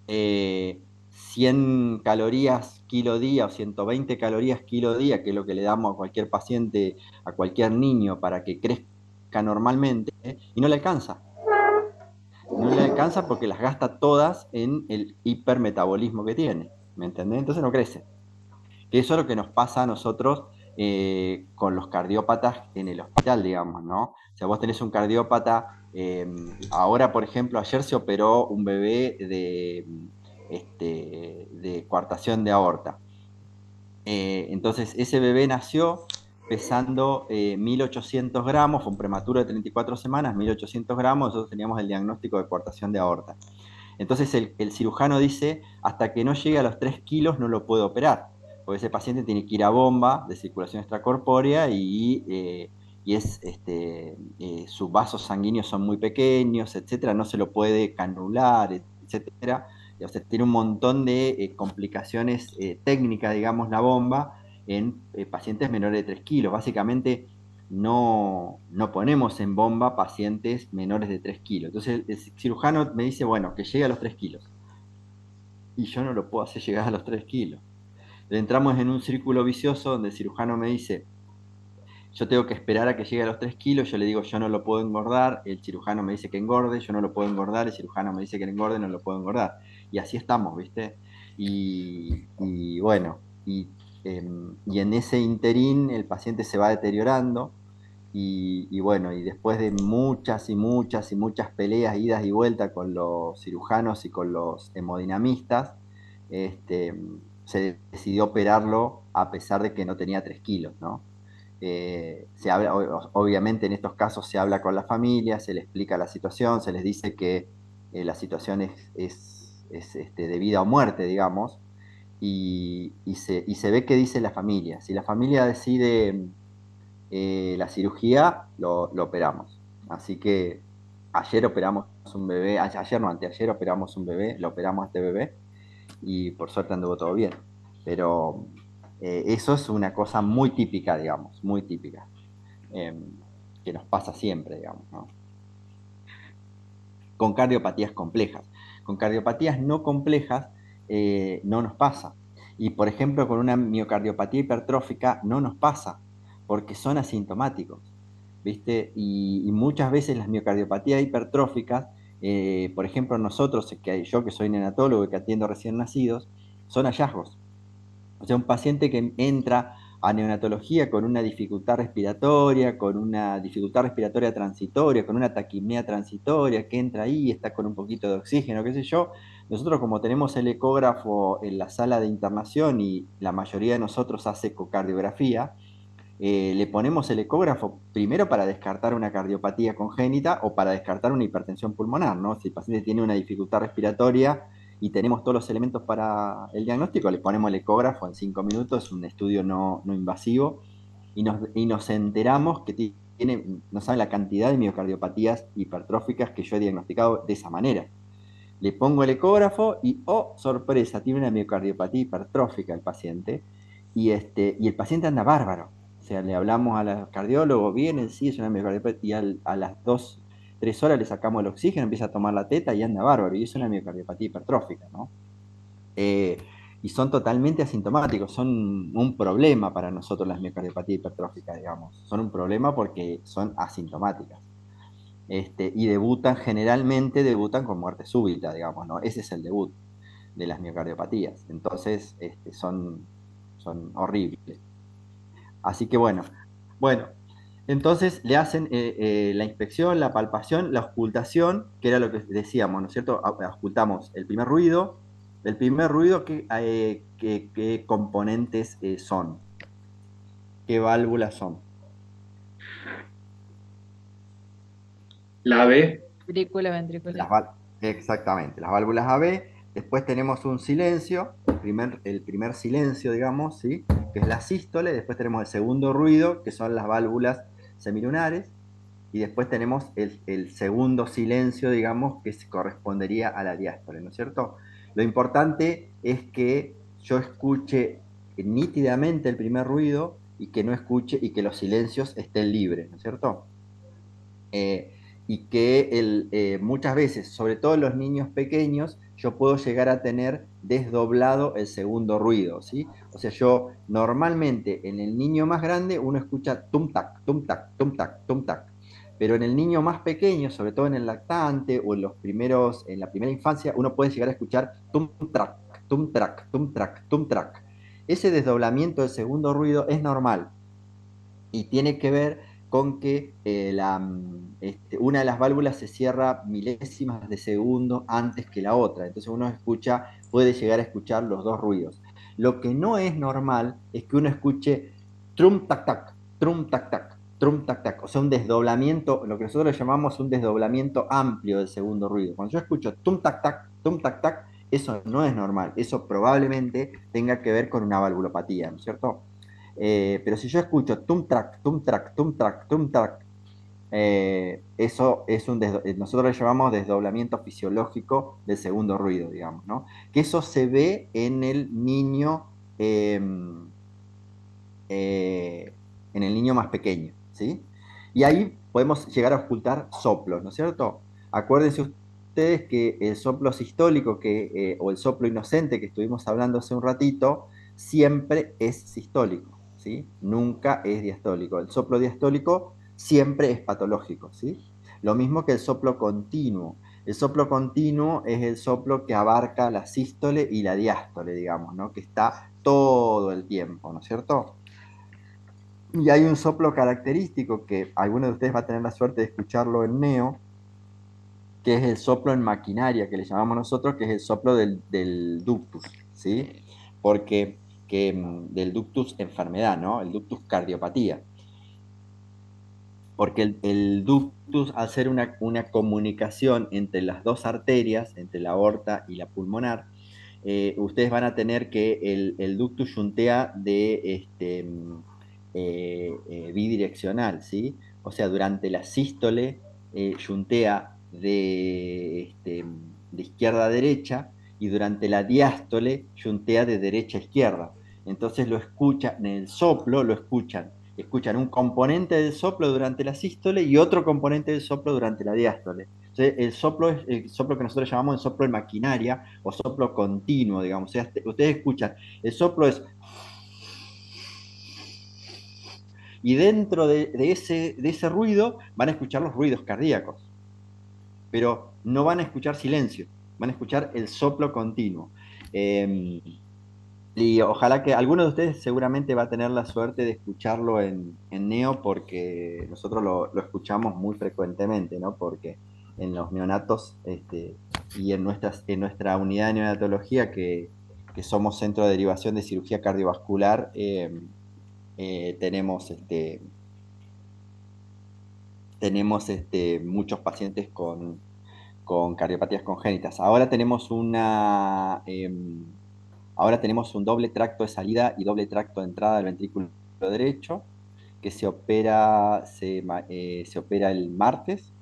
Speaker 1: 100 calorías kilo día o 120 calorías kilo día, que es lo que le damos a cualquier paciente, a cualquier niño para que crezca normalmente, y no le alcanza. No le alcanza porque las gasta todas en el hipermetabolismo que tiene. ¿Me entendés? Entonces no crece. Que eso es lo que nos pasa a nosotros con los cardiópatas en el hospital, digamos, ¿no? O sea, vos tenés un cardiópata, ahora, por ejemplo, ayer se operó un bebé de coartación de aorta. Entonces, ese bebé nació pesando 1.800 gramos, fue un prematuro de 34 semanas, 1.800 gramos, nosotros teníamos el diagnóstico de coartación de aorta. Entonces el cirujano dice, hasta que no llegue a los 3 kilos no lo puedo operar, porque ese paciente tiene que ir a bomba de circulación extracorpórea sus vasos sanguíneos son muy pequeños, etcétera, no se lo puede canular, etcétera. O sea, tiene un montón de complicaciones técnicas, digamos, la bomba en pacientes menores de 3 kilos. Básicamente no ponemos en bomba pacientes menores de 3 kilos. Entonces el cirujano me dice, bueno, que llegue a los 3 kilos. Y yo no lo puedo hacer llegar a los 3 kilos. Entramos en un círculo vicioso donde el cirujano me dice, yo tengo que esperar a que llegue a los 3 kilos, yo le digo, yo no lo puedo engordar, el cirujano me dice que engorde, yo no lo puedo engordar, el cirujano me dice que engorde, no lo puedo engordar. Y así estamos, ¿viste? Y bueno, y en ese interín el paciente se va deteriorando. Y bueno, y después de muchas y muchas y muchas peleas, idas y vueltas con los cirujanos y con los hemodinamistas, este, se decidió operarlo a pesar de que no tenía 3 kilos, ¿no? Obviamente en estos casos se habla con la familia, se le explica la situación, se les dice que la situación es de vida o muerte, digamos, y se ve qué dice la familia. Si la familia decide la cirugía, lo operamos. Así que ayer operamos un bebé, ayer no, anteayer operamos un bebé, lo operamos a este bebé y por suerte anduvo todo bien. Pero Eso es una cosa muy típica, digamos, muy típica, eh, que nos pasa siempre, digamos, ¿no? Con cardiopatías complejas. Con cardiopatías no complejas no nos pasa. Y por ejemplo, con una miocardiopatía hipertrófica no nos pasa, porque son asintomáticos, ¿viste? Y muchas veces las miocardiopatías hipertróficas, por ejemplo, nosotros, yo que soy neonatólogo y que atiendo recién nacidos, son hallazgos. O sea, un paciente que entra a neonatología con una dificultad respiratoria transitoria, con una taquipnea transitoria, que entra ahí, está con un poquito de oxígeno, qué sé yo. Nosotros, como tenemos el ecógrafo en la sala de internación y la mayoría de nosotros hace ecocardiografía, le ponemos el ecógrafo primero para descartar una cardiopatía congénita o para descartar una hipertensión pulmonar, ¿no? Si el paciente tiene una dificultad respiratoria y tenemos todos los elementos para el diagnóstico, le ponemos el ecógrafo en 5 minutos, un estudio no invasivo, y nos enteramos que no saben la cantidad de miocardiopatías hipertróficas que yo he diagnosticado de esa manera. Le pongo el ecógrafo y, oh, sorpresa, tiene una miocardiopatía hipertrófica el paciente, y el paciente anda bárbaro. O sea, le hablamos al cardiólogo, viene, sí, es una miocardiopatía, y a las 2, 3 horas le sacamos el oxígeno, empieza a tomar la teta y anda bárbaro, y es una miocardiopatía hipertrófica, ¿no? Eh, y son totalmente asintomáticos, son un problema para nosotros las miocardiopatías hipertróficas, digamos. Son un problema porque son asintomáticas. Y generalmente debutan con muerte súbita, digamos, ¿no? Ese es el debut de las miocardiopatías. Entonces, son horribles. Así que bueno, entonces le hacen la inspección, la palpación, la auscultación, que era lo que decíamos, ¿no es cierto? Auscultamos el primer ruido. El primer ruido, ¿qué componentes son? ¿Qué válvulas son?
Speaker 6: La B,
Speaker 9: Ventrículo, ventrículo.
Speaker 1: Exactamente, las válvulas AB. Después tenemos un silencio, el primer silencio, digamos, ¿sí? Que es la sístole. Después tenemos el segundo ruido, que son las válvulas semilunares. Y después tenemos el segundo silencio, digamos, que correspondería a la diástole, ¿no es cierto? Lo importante es que yo escuche nítidamente el primer ruido y que no escuche y que los silencios estén libres, ¿no es cierto? Y que muchas veces, sobre todo en los niños pequeños, yo puedo llegar a tener desdoblado el segundo ruido, ¿sí? O sea, yo normalmente en el niño más grande uno escucha tum tac, tum tac, tum tac, tum tac. Pero en el niño más pequeño, sobre todo en el lactante o en la primera infancia, uno puede llegar a escuchar tum trac, tum trac, tum trac, tum trac. Ese desdoblamiento del segundo ruido es normal y tiene que ver con que una de las válvulas se cierra milésimas de segundo antes que la otra. Entonces uno puede llegar a escuchar los dos ruidos. Lo que no es normal es que uno escuche trum tac tac, trum tac tac, trum tac tac. O sea, un desdoblamiento, lo que nosotros llamamos un desdoblamiento amplio del segundo ruido. Cuando yo escucho tum tac tac, eso no es normal. Eso probablemente tenga que ver con una valvulopatía, ¿no es cierto? Pero si yo escucho tum track, tum track, tum track, tum track, eso es nosotros le llamamos desdoblamiento fisiológico del segundo ruido, digamos, ¿no? Que eso se ve en el niño, más pequeño, ¿sí? Y ahí podemos llegar a ocultar soplos, ¿no es cierto? Acuérdense ustedes que el soplo sistólico o el soplo inocente que estuvimos hablando hace un ratito, siempre es sistólico, ¿sí? Nunca es diastólico. El soplo diastólico siempre es patológico, ¿sí? Lo mismo que el soplo continuo. El soplo continuo es el soplo que abarca la sístole y la diástole, digamos, ¿no? Que está todo el tiempo, ¿no es cierto? Y hay un soplo característico que alguno de ustedes va a tener la suerte de escucharlo en neo, que es el soplo en maquinaria, que le llamamos nosotros, que es el soplo del ductus, ¿sí? Porque del ductus enfermedad, ¿no? El ductus cardiopatía. Porque el ductus, al ser una comunicación entre las dos arterias, entre la aorta y la pulmonar, ustedes van a tener que el ductus shuntea bidireccional, ¿sí? O sea, durante la sístole shuntea de izquierda a derecha y durante la diástole shuntea de derecha a izquierda. Entonces lo escuchan, en el soplo lo escuchan un componente del soplo durante la sístole y otro componente del soplo durante la diástole. Entonces, el soplo es el soplo que nosotros llamamos el soplo de maquinaria o soplo continuo, digamos. O sea, ustedes escuchan, el soplo es... Y dentro de ese ruido van a escuchar los ruidos cardíacos, pero no van a escuchar silencio, van a escuchar el soplo continuo. Y ojalá que alguno de ustedes seguramente va a tener la suerte de escucharlo en neo, porque nosotros lo escuchamos muy frecuentemente, ¿no? Porque en los neonatos y en nuestra unidad de neonatología, que somos centro de derivación de cirugía cardiovascular, tenemos muchos pacientes con cardiopatías congénitas. Ahora tenemos un doble tracto de salida y doble tracto de entrada del ventrículo derecho, que se opera el martes,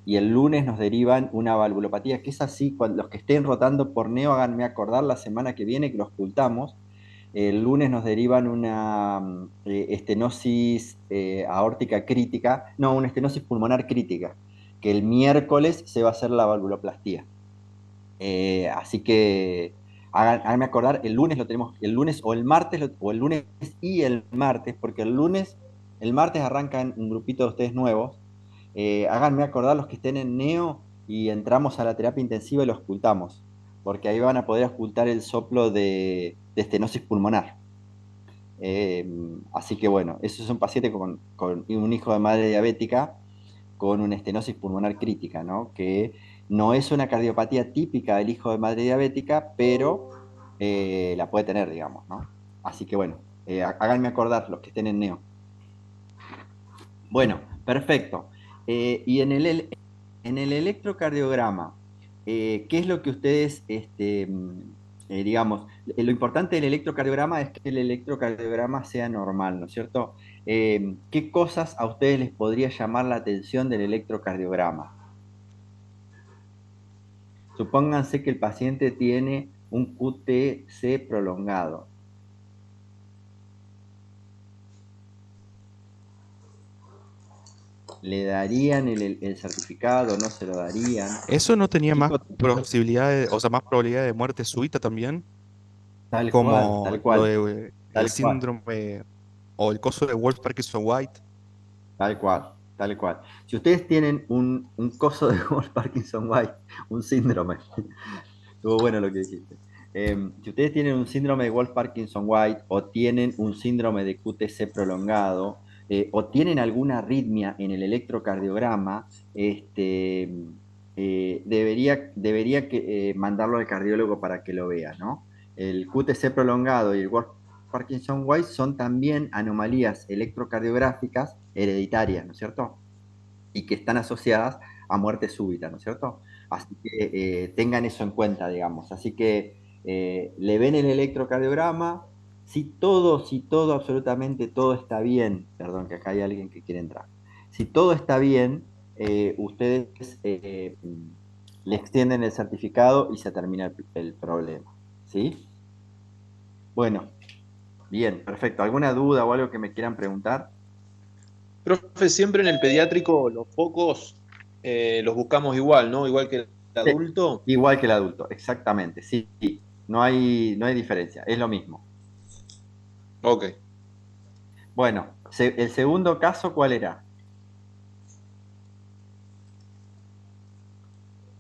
Speaker 1: y el lunes nos derivan una valvulopatía, que es así. Cuando los que estén rotando por neo, háganme acordar la semana que viene que los ocultamos. El lunes nos derivan una estenosis aórtica crítica, no, una estenosis pulmonar crítica, que el miércoles se va a hacer la valvuloplastía. Así que háganme acordar, el lunes lo tenemos, el lunes o el martes, o el lunes y el martes, porque el martes arrancan un grupito de ustedes nuevos. Háganme acordar los que estén en neo y entramos a la terapia intensiva y los ocultamos, porque ahí van a poder ocultar el soplo de estenosis pulmonar. Así que bueno, eso es un paciente con un hijo de madre diabética con una estenosis pulmonar crítica, ¿no? Que no es una cardiopatía típica del hijo de madre diabética, pero la puede tener, digamos, ¿no? Así que bueno, háganme acordar los que estén en neo. Bueno, perfecto. Y en el electrocardiograma, ¿qué es lo que ustedes, digamos, lo importante del electrocardiograma es que el electrocardiograma sea normal, ¿no es cierto? ¿Qué cosas a ustedes les podría llamar la atención del electrocardiograma? Supónganse que el paciente tiene un QTc prolongado. ¿Le darían el certificado? ¿No se lo darían?
Speaker 2: ¿Eso no tenía más
Speaker 1: Chicos,
Speaker 2: posibilidades, o sea, más probabilidad de muerte súbita también?
Speaker 1: tal cual,
Speaker 2: Como
Speaker 1: tal
Speaker 2: lo
Speaker 1: cual,
Speaker 2: de el
Speaker 1: tal cual.
Speaker 2: síndrome o el coso de Wolff-Parkinson-White.
Speaker 1: Tal cual, tal cual. Si ustedes tienen un coso de Wolff-Parkinson-White, un síndrome, estuvo bueno lo que dijiste. Si ustedes tienen un síndrome de Wolff-Parkinson-White o tienen un síndrome de QTc prolongado o tienen alguna arritmia en el electrocardiograma, debería mandarlo al cardiólogo para que lo vea, ¿no? El QTc prolongado y el Wolff-Parkinson-White son también anomalías electrocardiográficas hereditarias, ¿no es cierto? Y que están asociadas a muerte súbita, ¿no es cierto? Así que tengan eso en cuenta, digamos. Así que le ven el electrocardiograma. Si todo, absolutamente todo está bien, perdón, que acá hay alguien que quiere entrar. Si todo está bien, ustedes le extienden el certificado y se termina el problema, ¿sí? Bueno, bien, perfecto. ¿Alguna duda o algo que me quieran preguntar?
Speaker 3: Profe, siempre en el pediátrico los focos los buscamos igual, ¿no? Igual que el
Speaker 1: Sí,
Speaker 3: adulto.
Speaker 1: igual que el adulto, exactamente, sí, sí. No hay diferencia, es lo mismo.
Speaker 3: Ok.
Speaker 1: Bueno, el segundo caso, ¿cuál era?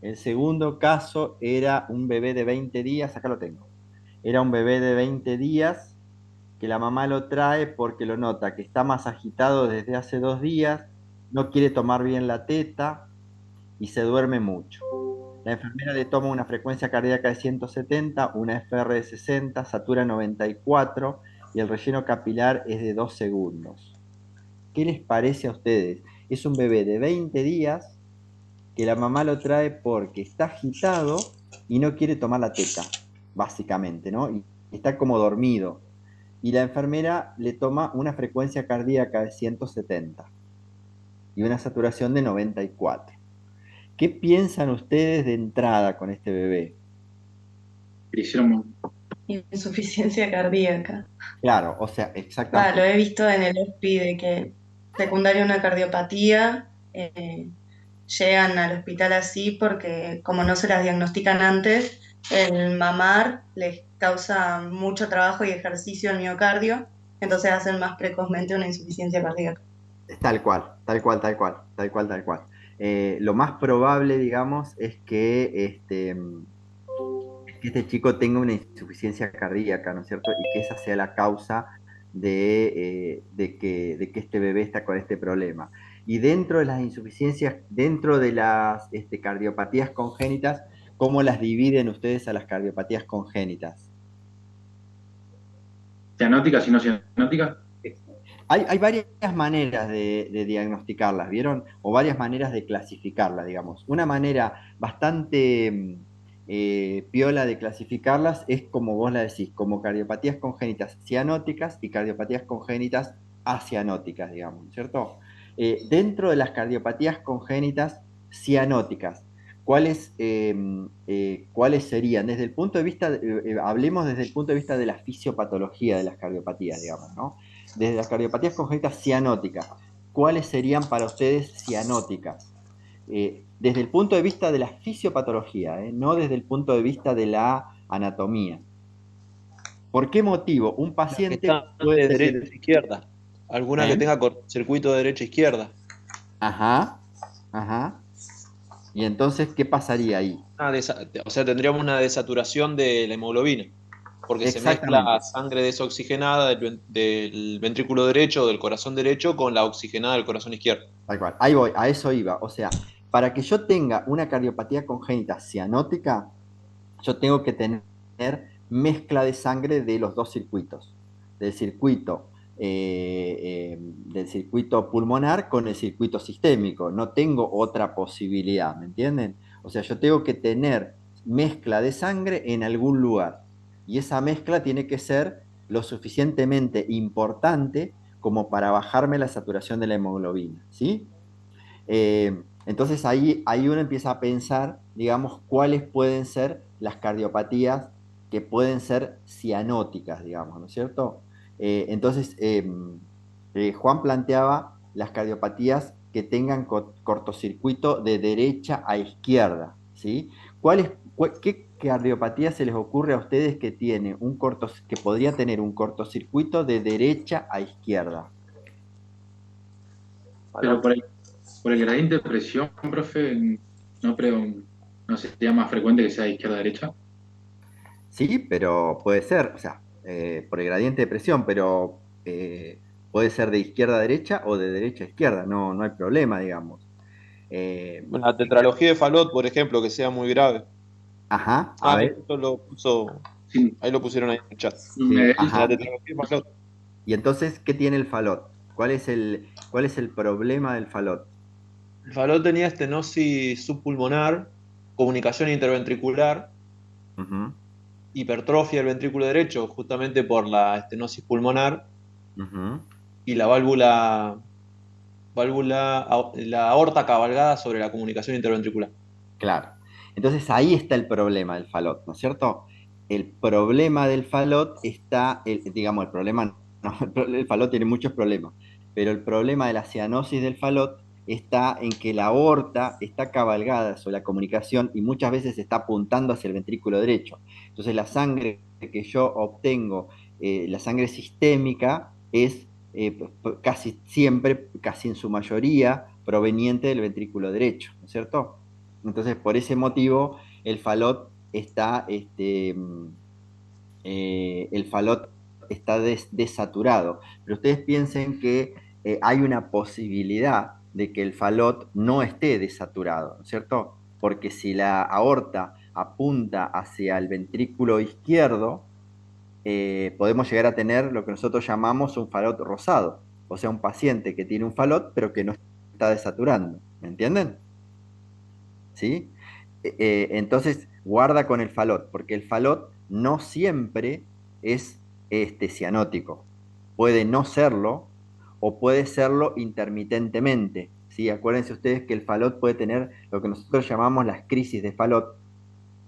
Speaker 1: El segundo caso era un bebé de 20 días, acá lo tengo. Era un bebé de 20 días que la mamá lo trae porque lo nota que está más agitado desde hace 2 días, no quiere tomar bien la teta y se duerme mucho. La enfermera le toma una frecuencia cardíaca de 170, una FR de 60, satura 94 y el relleno capilar es de 2 segundos. ¿Qué les parece a ustedes? Es un bebé de 20 días que la mamá lo trae porque está agitado y no quiere tomar la teta, básicamente, ¿no? Y está como dormido. Y la enfermera le toma una frecuencia cardíaca de 170 y una saturación de 94. ¿Qué piensan ustedes de entrada con este bebé?
Speaker 6: Le hicieron
Speaker 7: insuficiencia cardíaca.
Speaker 1: Claro, o sea,
Speaker 7: Va, lo
Speaker 1: exactamente.
Speaker 7: he visto en el HOSPI de que secundaria a una cardiopatía llegan al hospital así porque como no se las diagnostican antes, el mamar les causa mucho trabajo y ejercicio al miocardio, entonces hacen más precozmente una insuficiencia cardíaca.
Speaker 1: Tal cual, tal cual, tal cual, tal cual, tal cual. Lo más probable, digamos, es que este chico tenga una insuficiencia cardíaca, ¿no es cierto? Y que esa sea la causa de que este bebé está con este problema. Y dentro de las insuficiencias, dentro de las cardiopatías congénitas, ¿cómo las dividen ustedes a las cardiopatías congénitas?
Speaker 6: Cianóticas y no cianóticas.
Speaker 1: Hay varias maneras de diagnosticarlas, ¿vieron? O varias maneras de clasificarlas, digamos. Una manera bastante piola de clasificarlas es como vos la decís, como cardiopatías congénitas cianóticas y cardiopatías congénitas acianóticas, digamos, ¿cierto? Dentro de las cardiopatías congénitas cianóticas, ¿cuáles serían? Desde el punto de vista, hablemos desde el punto de vista de la fisiopatología de las cardiopatías, digamos, ¿no? Desde las cardiopatías congénitas cianóticas, ¿cuáles serían para ustedes cianóticas? Desde el punto de vista de la fisiopatología, no desde el punto de vista de la anatomía. ¿Por qué motivo un
Speaker 3: Las que
Speaker 1: paciente
Speaker 3: están
Speaker 1: puede
Speaker 3: de
Speaker 1: decir,
Speaker 3: derecha a izquierda. Alguna que
Speaker 1: ¿eh?
Speaker 3: tenga cortocircuito de derecha a izquierda.
Speaker 1: Ajá, ajá. Y entonces, ¿qué pasaría ahí?
Speaker 3: O sea, tendríamos una desaturación de la hemoglobina, porque se mezcla
Speaker 1: Exactamente,
Speaker 3: sangre desoxigenada del ventrículo derecho o del corazón derecho con la oxigenada del corazón izquierdo.
Speaker 1: tal cual. Ahí voy, a eso iba. O sea, para que yo tenga una cardiopatía congénita cianótica, yo tengo que tener mezcla de sangre de los dos circuitos, del circuito, del circuito pulmonar con el circuito sistémico. No tengo otra posibilidad, ¿me entienden? O sea, yo tengo que tener mezcla de sangre en algún lugar. Y esa mezcla tiene que ser lo suficientemente importante como para bajarme la saturación de la hemoglobina, ¿sí? Entonces ahí uno empieza a pensar, digamos, cuáles pueden ser las cardiopatías que pueden ser cianóticas, digamos, ¿no es cierto? Juan planteaba las cardiopatías que tengan cortocircuito de derecha a izquierda, ¿sí? ¿Qué cardiopatía se les ocurre a ustedes que tiene que podría tener un cortocircuito de derecha a izquierda?
Speaker 6: Pero por el gradiente de presión, profe, no creo, no sería más frecuente que sea de izquierda a derecha.
Speaker 1: Sí, pero puede ser, o sea, por el gradiente de presión, pero puede ser de izquierda a derecha o de derecha a izquierda, no, no hay problema, digamos. Eh,
Speaker 3: Bueno, la tetralogía de Fallot, por ejemplo, que sea muy grave.
Speaker 1: ajá, a
Speaker 3: Ah,
Speaker 1: ver,
Speaker 3: esto lo puso,
Speaker 6: Sí,
Speaker 3: ahí lo pusieron ahí en el chat.
Speaker 1: sí,
Speaker 3: La
Speaker 1: ajá.
Speaker 3: tetralogía de Fallot.
Speaker 1: Y entonces, ¿qué tiene el falot? ¿Cuál es el problema del falot?
Speaker 3: El Fallot tenía estenosis subpulmonar, comunicación interventricular,
Speaker 1: Ujú,
Speaker 3: hipertrofia del ventrículo derecho, justamente por la estenosis pulmonar,
Speaker 1: ujú,
Speaker 3: y la aorta cabalgada sobre la comunicación interventricular.
Speaker 1: claro. Entonces ahí está el problema del falot, ¿no es cierto? El problema del falot está, digamos, el problema, no, el falot tiene muchos problemas, pero el problema de la cianosis del falot está en que la aorta está cabalgada sobre la comunicación y muchas veces está apuntando hacia el ventrículo derecho. Entonces la sangre que yo obtengo, la sangre sistémica, es casi siempre, casi en su mayoría, proveniente del ventrículo derecho, ¿no es cierto? Entonces, por ese motivo, el falot está, el falot está desaturado. Pero ustedes piensen que hay una posibilidad de que el falot no esté desaturado, ¿no es cierto? Porque si la aorta apunta hacia el ventrículo izquierdo, podemos llegar a tener lo que nosotros llamamos un falot rosado, o sea, un paciente que tiene un falot pero que no está desaturando, ¿me entienden? ¿Sí? Entonces, guarda con el falot, porque el falot no siempre es cianótico. Puede no serlo o puede serlo intermitentemente. ¿Sí? Acuérdense ustedes que el falot puede tener lo que nosotros llamamos las crisis de falot,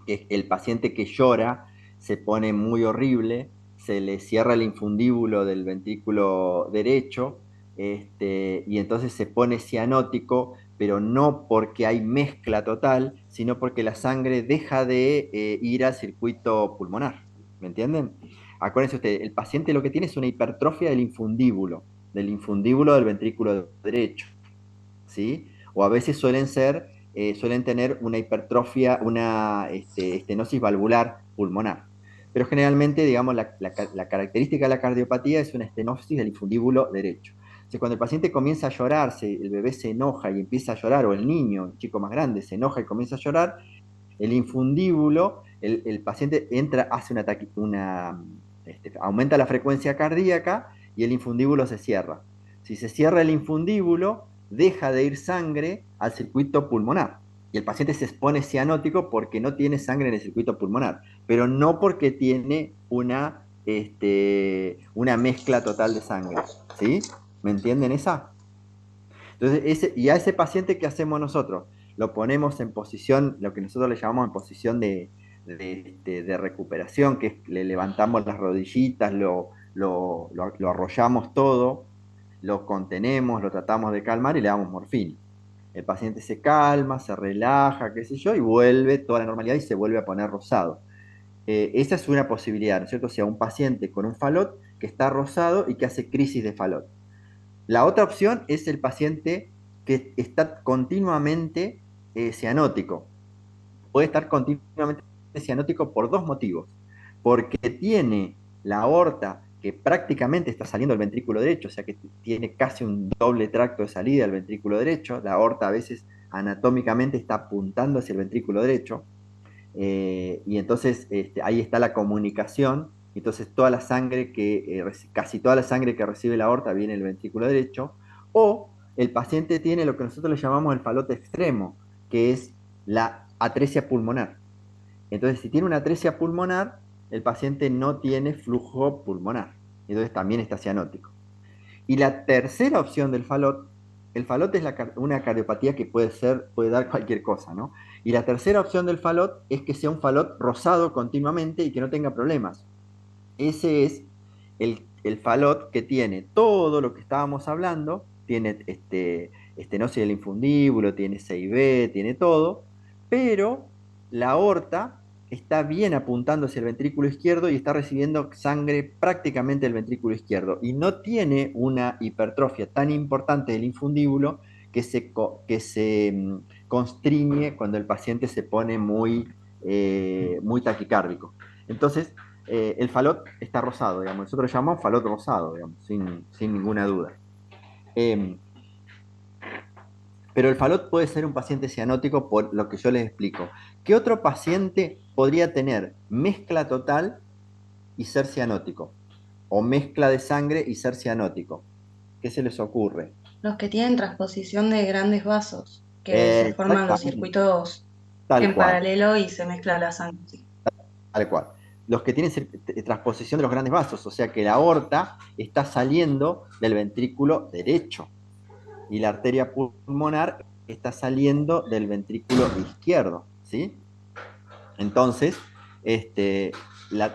Speaker 1: que es el paciente que llora se pone muy horrible, se le cierra el infundíbulo del ventrículo derecho, y entonces se pone cianótico, pero no porque hay mezcla total, sino porque la sangre deja de ir al circuito pulmonar. ¿Me entienden? Acuérdense ustedes, el paciente lo que tiene es una hipertrofia del infundíbulo del ventrículo derecho, ¿sí? O a veces suelen tener una hipertrofia, una estenosis valvular pulmonar. Pero generalmente, digamos, la característica de la cardiopatía es una estenosis del infundíbulo derecho. Entonces, cuando el paciente comienza a llorar, el bebé se enoja y empieza a llorar, o el niño, el chico más grande, se enoja y comienza a llorar, el infundíbulo, el paciente entra, hace aumenta la frecuencia cardíaca y el infundíbulo se cierra. Si se cierra el infundíbulo, deja de ir sangre al circuito pulmonar. Y el paciente se expone cianótico porque no tiene sangre en el circuito pulmonar, pero no porque tiene una mezcla total de sangre. ¿Sí? ¿Me entienden esa? Entonces, y a ese paciente, ¿qué hacemos nosotros? Lo ponemos en posición, lo que nosotros le llamamos en posición de recuperación, que es le levantamos las rodillitas, lo arrollamos todo, lo contenemos, lo tratamos de calmar y le damos morfina. El paciente se calma, se relaja, qué sé yo, y vuelve toda la normalidad y se vuelve a poner rosado. Esa es una posibilidad, ¿no es cierto? O sea, un paciente con un falot que está rosado y que hace crisis de falot. La otra opción es el paciente que está continuamente cianótico. Puede estar continuamente cianótico por dos motivos. Porque tiene la aorta que prácticamente está saliendo del ventrículo derecho, o sea que tiene casi un doble tracto de salida del ventrículo derecho. La aorta a veces anatómicamente está apuntando hacia el ventrículo derecho. Y entonces ahí está la comunicación. Entonces toda la sangre casi toda la sangre que recibe la aorta viene del ventrículo derecho. O el paciente tiene lo que nosotros le llamamos el falote extremo, que es la atresia pulmonar. Entonces, si tiene una atresia pulmonar, el paciente no tiene flujo pulmonar. Entonces también está cianótico. Y la tercera opción del falot, el falot es una cardiopatía que puede dar cualquier cosa, ¿no? Y la tercera opción del falot es que sea un falot rosado continuamente y que no tenga problemas. Ese es el falot que tiene todo lo que estábamos hablando, tiene estenosis del infundíbulo, tiene CIB, tiene todo, pero la aorta está bien apuntando hacia el ventrículo izquierdo y está recibiendo sangre prácticamente del ventrículo izquierdo y no tiene una hipertrofia tan importante del infundíbulo que se constriñe cuando el paciente se pone muy taquicárdico. Entonces, el falot está rosado, digamos. Nosotros lo llamamos falot rosado, digamos, sin ninguna duda. Pero el falot puede ser un paciente cianótico por lo que yo les explico. ¿Qué otro paciente podría tener mezcla total y ser cianótico? O mezcla de sangre y ser cianótico. ¿Qué se les ocurre?
Speaker 7: Los que tienen transposición de grandes vasos, que se forman los circuitos en paralelo y se mezcla la sangre. Sí.
Speaker 1: Tal cual. Los que tienen transposición de los grandes vasos, o sea que la aorta está saliendo del ventrículo derecho y la arteria pulmonar está saliendo del ventrículo izquierdo, ¿sí? Entonces, la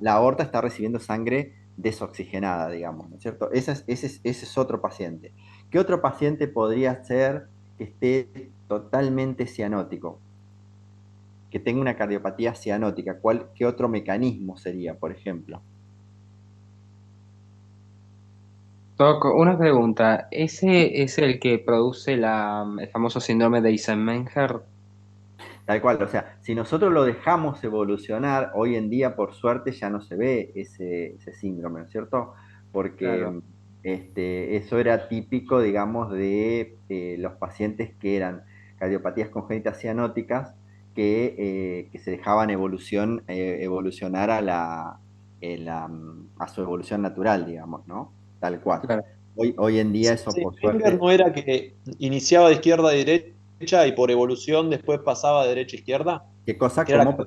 Speaker 1: aorta está recibiendo sangre desoxigenada, digamos, ¿no es cierto? Ese es otro paciente. ¿Qué otro paciente podría ser que esté totalmente cianótico? Que tenga una cardiopatía cianótica. ¿Qué otro mecanismo sería, por ejemplo?
Speaker 9: Toco, una pregunta. ¿Ese es el que produce el famoso síndrome de Eisenmenger?
Speaker 1: Tal cual, o sea, si nosotros lo dejamos evolucionar, hoy en día, por suerte, ya no se ve ese síndrome, ¿no es cierto? Porque
Speaker 9: Claro.
Speaker 1: eso era típico, digamos, de los pacientes que eran cardiopatías congénitas cianóticas que se dejaban evolucionar a su evolución natural, digamos, ¿no? Tal cual.
Speaker 9: Claro.
Speaker 1: Hoy en día eso, por
Speaker 3: Wenger
Speaker 1: suerte,
Speaker 3: no era que iniciaba de izquierda a derecha y por evolución después pasaba de derecha a izquierda.
Speaker 1: ¿qué cosa?
Speaker 3: Que era
Speaker 1: ¿Cómo?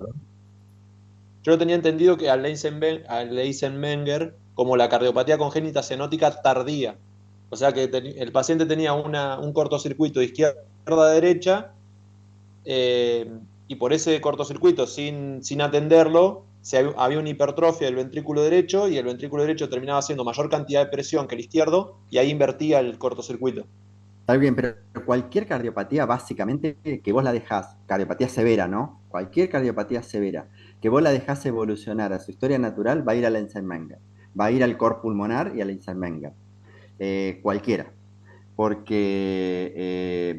Speaker 3: Yo tenía entendido que al Eisenmenger como la cardiopatía congénita cianótica tardía. O sea que el paciente tenía un cortocircuito de izquierda a derecha y por ese cortocircuito, sin atenderlo, había una hipertrofia del ventrículo derecho y el ventrículo derecho terminaba haciendo mayor cantidad de presión que el izquierdo y ahí invertía el cortocircuito.
Speaker 1: Está bien, pero cualquier cardiopatía, básicamente, que vos la dejás, cardiopatía severa, ¿no? Cualquier cardiopatía severa, que vos la dejás evolucionar a su historia natural, va a ir al Ellensmenger, va a ir al cor pulmonar y al Ellensmenger. Cualquiera. Porque,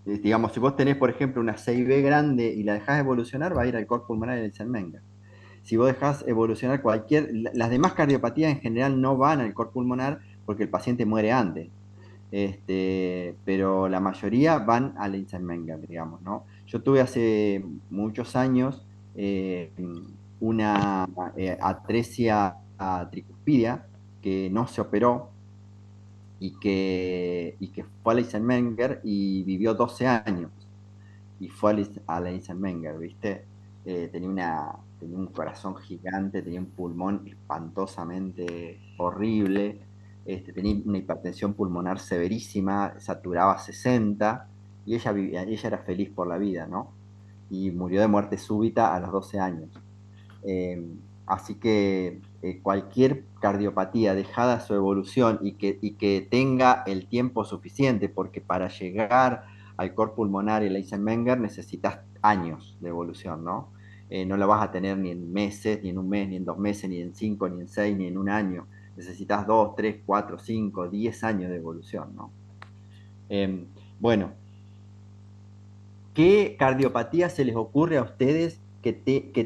Speaker 1: digamos, si vos tenés, por ejemplo, una 6B grande y la dejás evolucionar, va a ir al cor pulmonar y al Ellensmenger. Si vos dejás evolucionar las demás cardiopatías en general no van al cor pulmonar porque el paciente muere antes. Pero la mayoría van al Ellensmenger, digamos, ¿no? Yo tuve hace muchos años una atresia tricuspidia que no se operó y que fue al Ellensmenger y vivió 12 años. Y fue al Ellensmenger, ¿viste? Tenía un corazón gigante, tenía un pulmón espantosamente horrible, tenía una hipertensión pulmonar severísima, saturaba 60, y ella era feliz por la vida, ¿no? Y murió de muerte súbita a los 12 años. Así que cualquier cardiopatía dejada a su evolución y que tenga el tiempo suficiente, porque para llegar al cor pulmonar y el Ellensmenger necesitas años de evolución, ¿no? No lo vas a tener ni en meses, ni en un mes, ni en 2 meses, ni en 5, ni en 6, ni en un año. Necesitas 2, 3, 4, 5, 10 años de evolución, ¿no? Bueno, ¿qué cardiopatía se les ocurre a ustedes que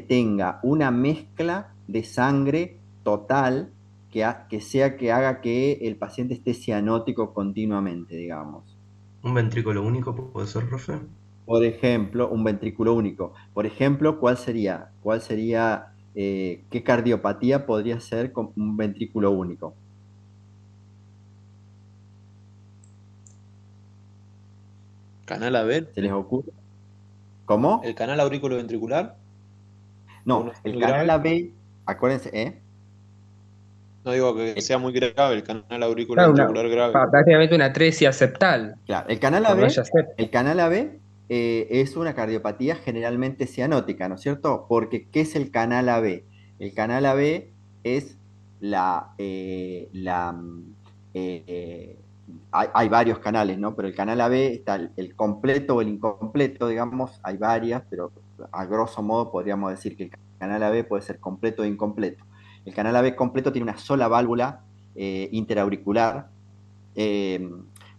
Speaker 1: tenga una mezcla de sangre total que haga que el paciente esté cianótico continuamente, digamos?
Speaker 10: ¿Un ventrículo único puede ser, profe?
Speaker 1: Por ejemplo, un ventrículo único. Por ejemplo, ¿cuál sería? ¿Qué cardiopatía podría ser con un ventrículo único?
Speaker 3: ¿Canal AB?
Speaker 1: ¿Se les ocurre? ¿Cómo?
Speaker 3: ¿El canal auriculoventricular?
Speaker 1: No, el
Speaker 3: muy
Speaker 1: canal
Speaker 3: grave?
Speaker 1: AB, acuérdense,
Speaker 3: No digo que sea muy grave, el canal
Speaker 9: Claro,
Speaker 3: auriculoventricular grave.
Speaker 9: prácticamente una atresia septal,
Speaker 1: Claro, el canal
Speaker 9: cuando
Speaker 1: AB,
Speaker 9: haya septo.
Speaker 1: el canal AB es una cardiopatía generalmente cianótica, ¿no es cierto? Porque ¿qué es el canal AB? El canal AB es hay varios canales, ¿no? Pero el canal AB está el completo o el incompleto, digamos, hay varias, pero a grosso modo podríamos decir que el canal AB puede ser completo o incompleto. El canal AB completo tiene una sola válvula interauricular, eh,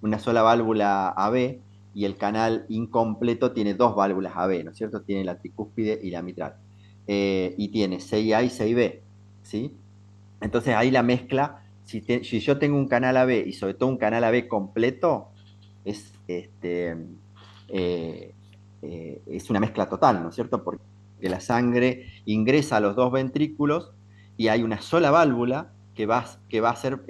Speaker 1: una sola válvula AB, y el canal incompleto tiene dos válvulas AB, ¿no es cierto? Tiene la tricúspide y la mitral. Y tiene 6A y 6B, ¿sí? Entonces ahí la mezcla, si yo tengo un canal AB y sobre todo un canal AB completo, es, es una mezcla total, ¿no es cierto? Porque la sangre ingresa a los dos ventrículos y hay una sola válvula que va a ser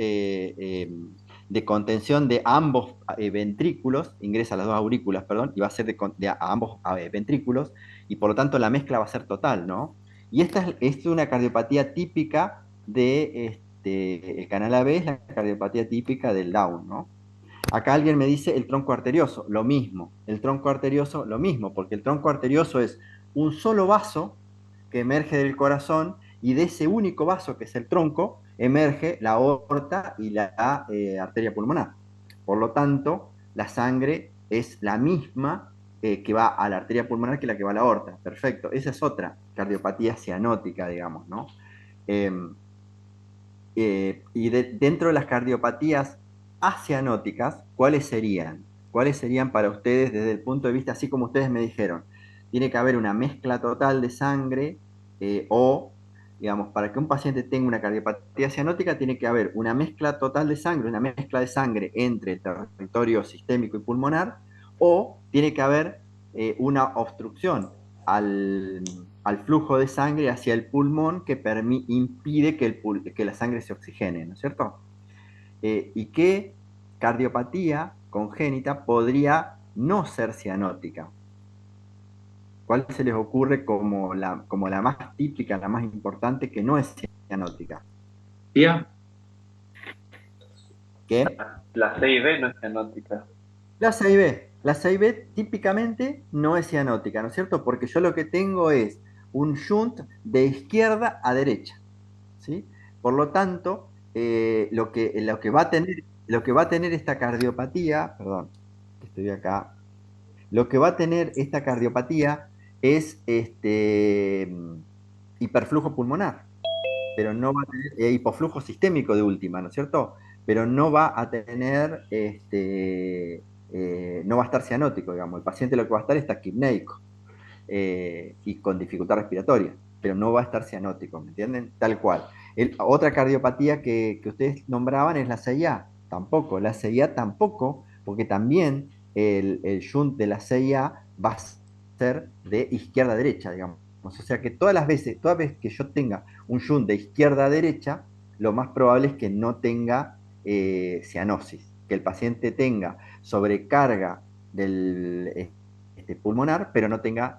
Speaker 1: de contención de ambos ventrículos, ingresa a las dos aurículas, perdón, y va a ser a ambos ventrículos, y por lo tanto la mezcla va a ser total, ¿no? Y esta es una cardiopatía típica el canal AB, es la cardiopatía típica del Down, ¿no? Acá alguien me dice el tronco arterioso, lo mismo, el tronco arterioso, lo mismo, porque el tronco arterioso es un solo vaso que emerge del corazón, y de ese único vaso que es el tronco emerge la aorta y la arteria pulmonar. Por lo tanto, la sangre es la misma que va a la arteria pulmonar que la que va a la aorta. Perfecto, esa es otra cardiopatía cianótica, digamos, ¿no? Dentro de las cardiopatías acianóticas, ¿cuáles serían? ¿Cuáles serían para ustedes desde el punto de vista, así como ustedes me dijeron? Tiene que haber una mezcla total de sangre digamos, para que un paciente tenga una cardiopatía cianótica tiene que haber una mezcla total de sangre, una mezcla de sangre entre el territorio sistémico y pulmonar, o tiene que haber una obstrucción al flujo de sangre hacia el pulmón que impide que la sangre se oxigene, ¿no es cierto? ¿Y qué cardiopatía congénita podría no ser cianótica? ¿Cuál se les ocurre como la más típica, la más importante, que no es cianótica?
Speaker 6: ¿Tía?
Speaker 1: ¿Qué?
Speaker 11: La C y B no es cianótica.
Speaker 1: La 6B, La CIB típicamente no es cianótica, ¿no es cierto? Porque yo lo que tengo es un shunt de izquierda a derecha, ¿sí? Por lo tanto, lo que va a tener esta cardiopatía, perdón, que estoy acá, lo que va a tener esta cardiopatía es hiperflujo pulmonar, pero no va a tener hipoflujo sistémico de última, ¿no es cierto? Pero no va a tener, no va a estar cianótico, digamos. El paciente lo que va a estar es taquipneico y con dificultad respiratoria, pero no va a estar cianótico, ¿me entienden? Tal cual. Otra cardiopatía que ustedes nombraban es la CIA, tampoco, la CIA tampoco, porque también el shunt de la CIA va a ser de izquierda a derecha, digamos. O sea que toda vez que yo tenga un shunt de izquierda a derecha, lo más probable es que no tenga cianosis, que el paciente tenga sobrecarga del pulmonar, pero no tenga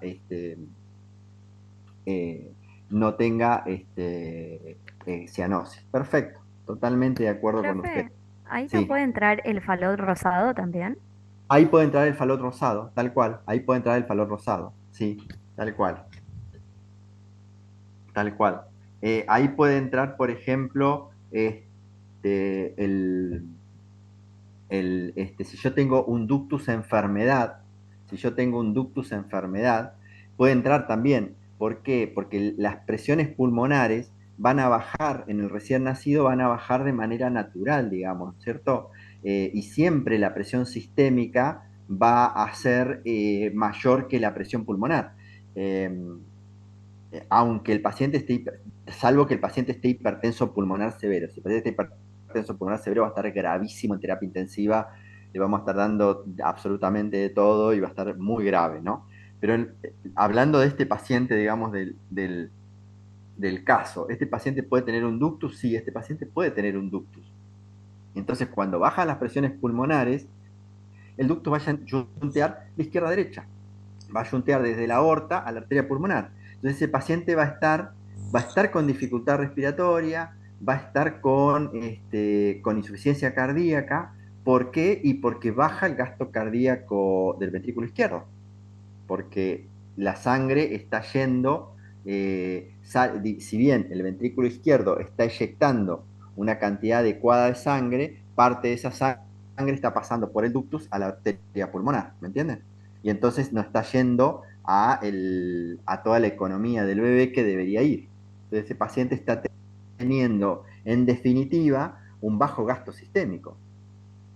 Speaker 1: cianosis. Perfecto, totalmente de acuerdo con usted.
Speaker 11: Profe, ¿ahí no
Speaker 1: Sí,
Speaker 11: puede entrar el falot rosado también?
Speaker 1: ahí puede entrar el falot rosado, tal cual. Ahí puede entrar el falot rosado, sí, tal cual, tal cual. Ahí puede entrar, por ejemplo, si yo tengo un ductus enfermedad, si yo tengo un ductus enfermedad, puede entrar también. ¿Por qué? Porque las presiones pulmonares van a bajar en el recién nacido, van a bajar de manera natural, digamos, ¿cierto? Y siempre la presión sistémica va a ser mayor que la presión pulmonar. Eh, Aunque el paciente salvo que el paciente esté hipertenso pulmonar severo. Si el paciente está hipertenso pulmonar severo va a estar gravísimo en terapia intensiva, le vamos a estar dando absolutamente de todo y va a estar muy grave, ¿no? Pero hablando de este paciente, digamos, del caso, ¿este paciente puede tener un ductus? Sí, este paciente puede tener un ductus. Entonces, cuando bajan las presiones pulmonares, el ductus va a yuntear de izquierda a derecha, va a yuntear desde la aorta a la arteria pulmonar. Entonces ese paciente va a estar con dificultad respiratoria, va a estar con insuficiencia cardíaca. ¿Por qué? Y porque baja el gasto cardíaco del ventrículo izquierdo, porque la sangre está yendo, si bien el ventrículo izquierdo está eyectando una cantidad adecuada de sangre, parte de esa sangre está pasando por el ductus a la arteria pulmonar, ¿me entienden? Y entonces no está yendo a toda la economía del bebé que debería ir. Entonces ese paciente está teniendo, en definitiva, un bajo gasto sistémico.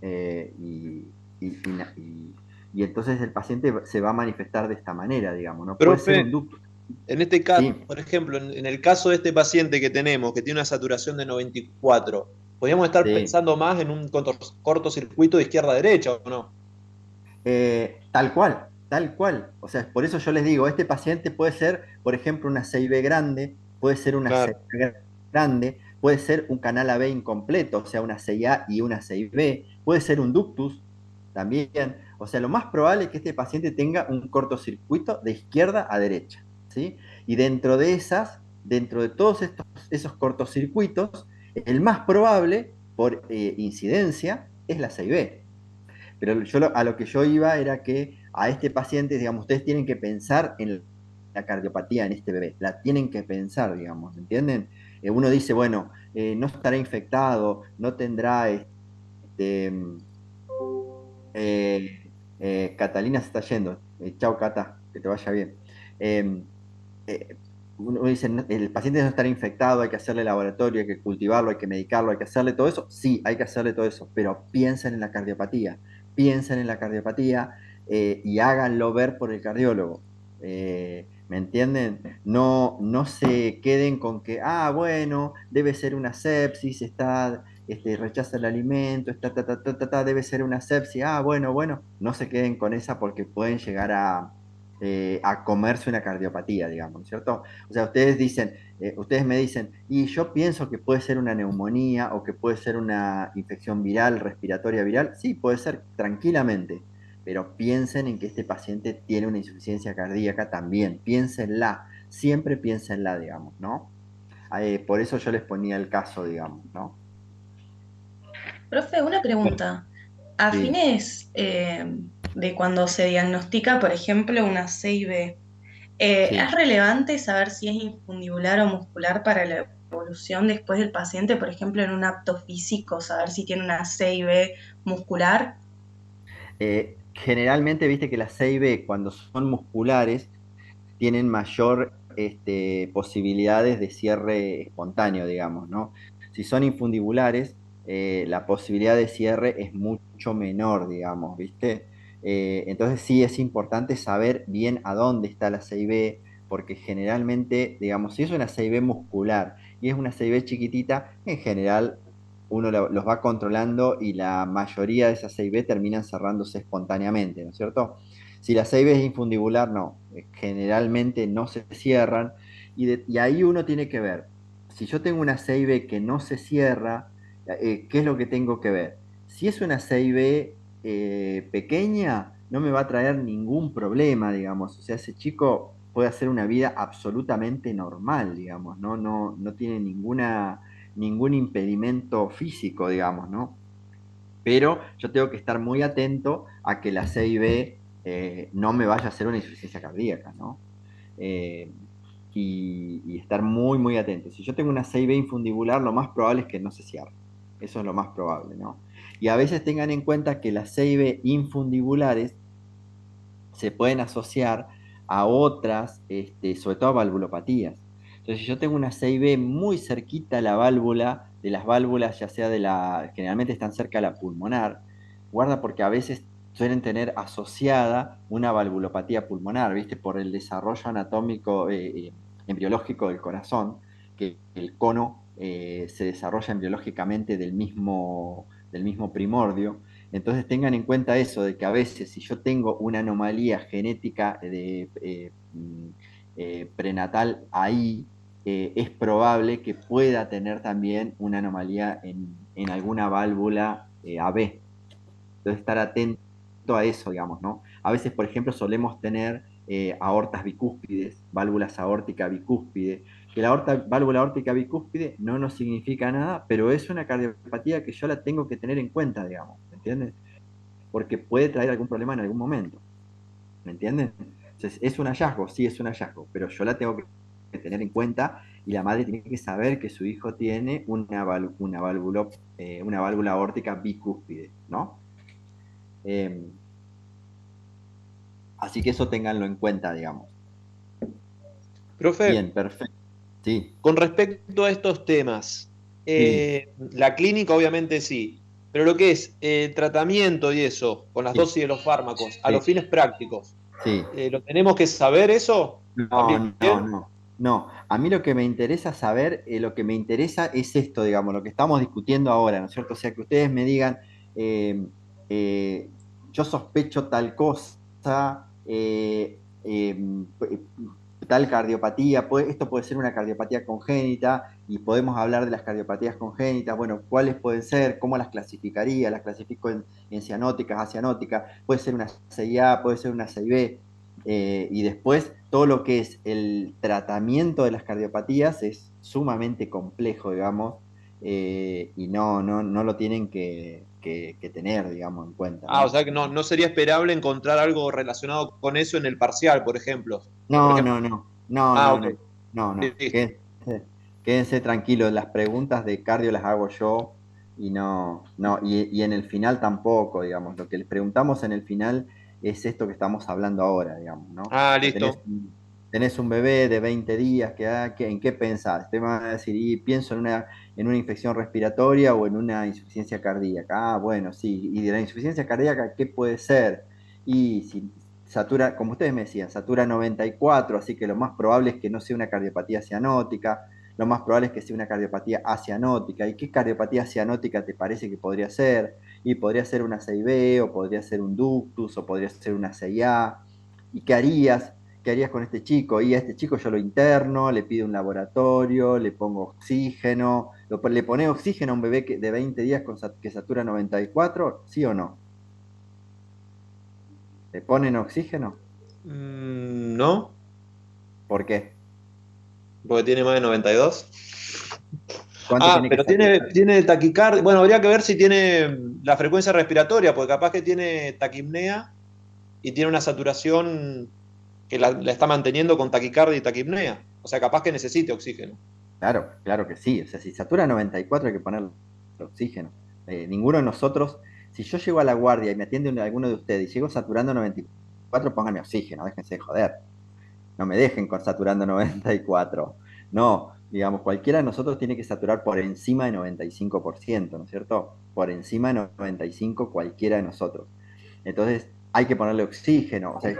Speaker 1: Eh, y, y, y, y entonces el paciente se va a manifestar de esta manera, digamos, no puede ser un
Speaker 3: Profe,
Speaker 1: ductus.
Speaker 3: en este caso,
Speaker 1: Sí,
Speaker 3: por ejemplo, en el caso de este paciente que tenemos, que tiene una saturación de 94, ¿podríamos estar
Speaker 1: sí.
Speaker 3: pensando más en un cortocircuito de izquierda a derecha o no?
Speaker 1: Tal cual, tal cual. O sea, por eso yo les digo, este paciente puede ser, por ejemplo, una CIB grande, puede ser una
Speaker 3: Claro.
Speaker 1: CIA grande, puede ser un canal AB incompleto, o sea, una CIA y una CIB, puede ser un ductus también. O sea, lo más probable es que este paciente tenga un cortocircuito de izquierda a derecha, ¿sí? Y dentro de todos esos cortocircuitos, el más probable, por incidencia, es la CIB. Pero a lo que yo iba era que a este paciente, digamos, ustedes tienen que pensar en la cardiopatía en este bebé, la tienen que pensar, digamos, ¿entienden? Uno dice, bueno, no estará infectado, no tendrá, Catalina se está yendo, chao Cata, que te vaya bien. Eh, eh, Uno dice, el paciente no estará infectado, hay que hacerle laboratorio, hay que cultivarlo, hay que medicarlo, hay que hacerle todo eso. Sí, hay que hacerle todo eso, pero piensen en la cardiopatía y háganlo ver por el cardiólogo. ¿Me entienden? No, no se queden con que, bueno, debe ser una sepsis, rechaza el alimento, debe ser una sepsis, bueno, no se queden con esa porque pueden llegar a comerse una cardiopatía, digamos, ¿cierto? O sea, ustedes me dicen, y yo pienso que puede ser una neumonía o que puede ser una infección viral, respiratoria viral. Sí, puede ser tranquilamente, pero piensen en que este paciente tiene una insuficiencia cardíaca también. Piénsenla, siempre piénsenla, digamos, ¿no? Por eso yo les ponía el caso, digamos, ¿no?
Speaker 7: Profe, una pregunta. A
Speaker 1: Sí.
Speaker 7: fines de cuando se diagnostica, por ejemplo, una CIB.
Speaker 1: Sí.
Speaker 7: ¿Es relevante saber si es infundibular o muscular para la evolución después del paciente, por ejemplo, en un acto físico, saber si tiene una CIB muscular?
Speaker 1: Generalmente, viste que las CIB, cuando son musculares, tienen mayor posibilidades de cierre espontáneo, digamos, ¿no? Si son infundibulares, la posibilidad de cierre es mucho menor, digamos, ¿viste? Entonces sí es importante saber bien a dónde está la CIB, porque generalmente, digamos, si es una CIB muscular y es una CIB chiquitita, en general uno los va controlando y la mayoría de esas CIB terminan cerrándose espontáneamente, ¿no es cierto? Si la CIB es infundibular, no, generalmente no se cierran y ahí uno tiene que ver, si yo tengo una CIB que no se cierra, ¿qué es lo que tengo que ver? Si es una CIB pequeña, no me va a traer ningún problema, digamos, o sea, ese chico puede hacer una vida absolutamente normal, digamos, no tiene ningún impedimento físico, digamos, ¿no? Pero yo tengo que estar muy atento a que la CIB no me vaya a hacer una insuficiencia cardíaca, ¿no? Eh, y estar muy, muy atento. Si yo tengo una CIB infundibular, lo más probable es que no se cierre. Eso es lo más probable, ¿no? Y a veces tengan en cuenta que las CIB infundibulares se pueden asociar a otras, sobre todo a valvulopatías. Entonces, si yo tengo una CIB muy cerquita a la válvula, de las válvulas, ya sea generalmente están cerca de la pulmonar, guarda porque a veces suelen tener asociada una valvulopatía pulmonar, ¿viste? Por el desarrollo anatómico, embriológico del corazón, que el cono se desarrolla embriológicamente del mismo primordio. Entonces tengan en cuenta eso, de que a veces si yo tengo una anomalía genética prenatal ahí, es probable que pueda tener también una anomalía en alguna válvula AB. Entonces estar atento a eso, digamos, ¿no? A veces, por ejemplo, solemos tener aortas bicúspides, válvulas aórtica bicúspide, que válvula aórtica bicúspide no nos significa nada, pero es una cardiopatía que yo la tengo que tener en cuenta, digamos, ¿me entiendes? Porque puede traer algún problema en algún momento, ¿me entienden? Entonces, ¿es un hallazgo? Sí, es un hallazgo, pero yo la tengo que tener en cuenta y la madre tiene que saber que su hijo tiene una válvula aórtica bicúspide, ¿no? Así que eso ténganlo en cuenta, digamos.
Speaker 3: Profe,
Speaker 1: Bien, perfecto. Sí,
Speaker 3: con respecto a estos temas,
Speaker 1: sí,
Speaker 3: la clínica obviamente sí, pero lo que es tratamiento y eso, con las
Speaker 1: sí,
Speaker 3: dosis de los fármacos, a los
Speaker 1: sí,
Speaker 3: fines prácticos,
Speaker 1: sí.
Speaker 3: ¿lo tenemos que saber eso
Speaker 1: No,
Speaker 3: también?
Speaker 1: no, no. No, a mí lo que me interesa saber, lo que me interesa es esto, digamos, lo que estamos discutiendo ahora, ¿no es cierto? O sea, que ustedes me digan, eh, eh, yo sospecho tal cosa, tal cardiopatía, esto puede ser una cardiopatía congénita y podemos hablar de las cardiopatías congénitas, bueno, ¿cuáles pueden ser? ¿Cómo las clasificaría? ¿Las clasifico en cianóticas, acianóticas? Puede ser una CIA, puede ser una CIB. Y después todo lo que es el tratamiento de las cardiopatías es sumamente complejo, digamos, y no lo tienen que tener, digamos, en cuenta,
Speaker 3: Ah, o
Speaker 1: ¿no?
Speaker 3: sea que no sería esperable encontrar algo relacionado con eso en el parcial, por ejemplo. Por
Speaker 1: No,
Speaker 3: ejemplo,
Speaker 1: no, no, no,
Speaker 3: ah,
Speaker 1: no,
Speaker 3: ok,
Speaker 1: no, no, no.
Speaker 3: listo.
Speaker 1: Quédense tranquilos, las preguntas de cardio las hago yo y y en el final tampoco, digamos. Lo que les preguntamos en el final es esto que estamos hablando ahora, digamos, ¿no?
Speaker 3: Ah,
Speaker 1: O sea, tenés,
Speaker 3: listo.
Speaker 1: tenés un bebé de 20 días, ¿en qué pensás? Te van a decir, y pienso en una infección respiratoria o en una insuficiencia cardíaca. Ah, bueno, sí. ¿Y de la insuficiencia cardíaca qué puede ser? Y si satura, como ustedes me decían, satura 94, así que lo más probable es que no sea una cardiopatía cianótica, lo más probable es que sea una cardiopatía acianótica. ¿Y qué cardiopatía cianótica te parece que podría ser? Y podría ser una CIB, o podría ser un ductus, o podría ser una CIA. ¿Y qué harías? ¿Qué harías con este chico? Y a este chico yo lo interno, le pido un laboratorio, le pongo oxígeno, le pone oxígeno a un bebé de 20 días que satura 94, ¿sí o no? ¿Le ponen oxígeno?
Speaker 3: ¿No?
Speaker 1: ¿Por qué?
Speaker 3: Porque tiene más de 92.
Speaker 1: ¿Cuánto
Speaker 3: Ah,
Speaker 1: tiene que
Speaker 3: pero
Speaker 1: saturar?
Speaker 3: tiene taquicardia. Bueno, habría que ver si tiene la frecuencia respiratoria, porque capaz que tiene taquipnea y tiene una saturación que la está manteniendo con taquicardia y taquipnea. O sea, capaz que necesite oxígeno.
Speaker 1: Claro, claro que sí. O sea, si satura 94 hay que ponerle oxígeno. Ninguno de nosotros, si yo llego a la guardia y me atiende alguno de ustedes y llego saturando 94, pónganme oxígeno, déjense de joder. No me dejen con saturando 94. No, digamos, cualquiera de nosotros tiene que saturar por encima de 95%, ¿no es cierto? Por encima de 95 cualquiera de nosotros. Entonces hay que ponerle oxígeno. O sea,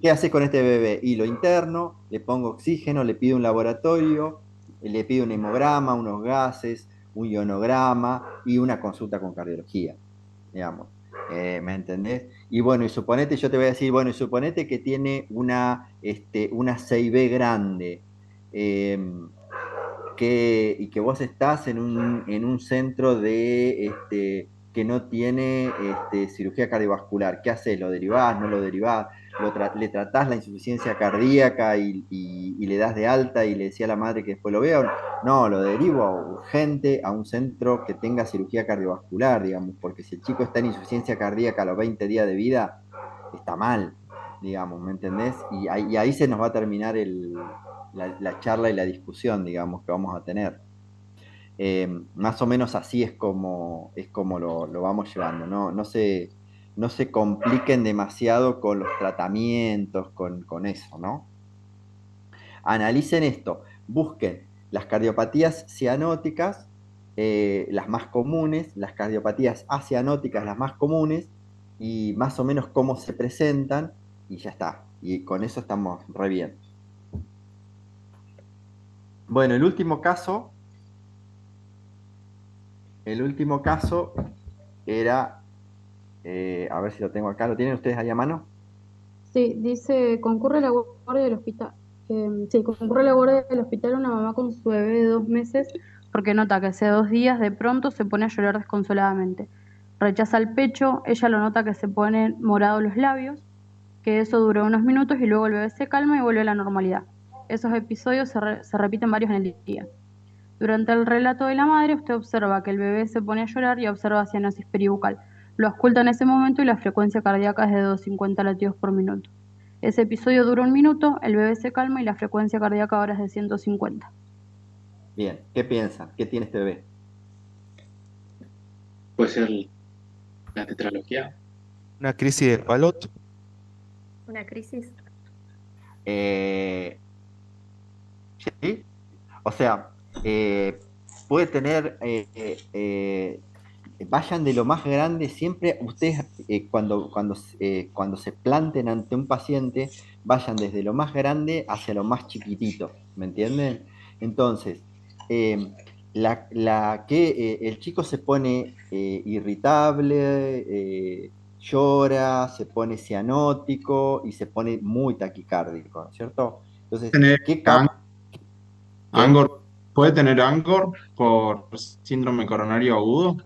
Speaker 1: ¿qué haces con este bebé? Y lo interno, le pongo oxígeno, le pido un laboratorio, le pido un hemograma, unos gases, un ionograma y una consulta con cardiología, digamos. ¿Me entendés? Y bueno, y suponete, yo te voy a decir, bueno, y suponete que tiene una 6B grande, y que vos estás en un centro que no tiene cirugía cardiovascular. ¿Qué haces? ¿Lo derivás? ¿No lo derivás? ¿Le tratás la insuficiencia cardíaca y le das de alta y le decía a la madre que después lo vea? No, lo derivo urgente a un centro que tenga cirugía cardiovascular, digamos, porque si el chico está en insuficiencia cardíaca a los 20 días de vida, está mal, digamos, ¿me entendés? Y ahí se nos va a terminar la charla y la discusión, digamos, que vamos a tener. Más o menos así es como lo vamos llevando, ¿no? No se compliquen demasiado con los tratamientos, con eso, ¿no? Analicen esto, busquen las cardiopatías cianóticas, las más comunes, las cardiopatías acianóticas, las más comunes, y más o menos cómo se presentan, y ya está. Y con eso estamos re bien. Bueno, el último caso era, a ver si lo tengo acá, ¿lo tienen ustedes ahí a mano?
Speaker 8: Sí, dice, concurre a la guardia del hospital. Concurre a la guardia del hospital una mamá con su bebé de 2 meses porque nota que hace 2 días de pronto se pone a llorar desconsoladamente. Rechaza el pecho, ella lo nota que se ponen morados los labios, que eso duró unos minutos y luego el bebé se calma y vuelve a la normalidad. Esos episodios se repiten varios en el día. Durante el relato de la madre, usted observa que el bebé se pone a llorar y observa cianosis peribucal. Lo ausculta en ese momento y la frecuencia cardíaca es de 250 latidos por minuto. Ese episodio dura 1 minuto, el bebé se calma y la frecuencia cardíaca ahora es de 150.
Speaker 1: Bien, ¿qué piensan? ¿Qué tiene este bebé?
Speaker 6: Puede ser la tetralogía.
Speaker 2: Una crisis de Palot.
Speaker 11: ¿Una crisis?
Speaker 1: ¿Sí? O sea, puede tener, vayan de lo más grande, siempre ustedes cuando se planten ante un paciente, vayan desde lo más grande hacia lo más chiquitito, ¿me entienden? Entonces, el chico se pone irritable, llora, se pone cianótico y se pone muy taquicárdico, ¿no es cierto? Entonces, ¿qué causa?
Speaker 12: Angor, ¿puede tener Angor por síndrome coronario agudo?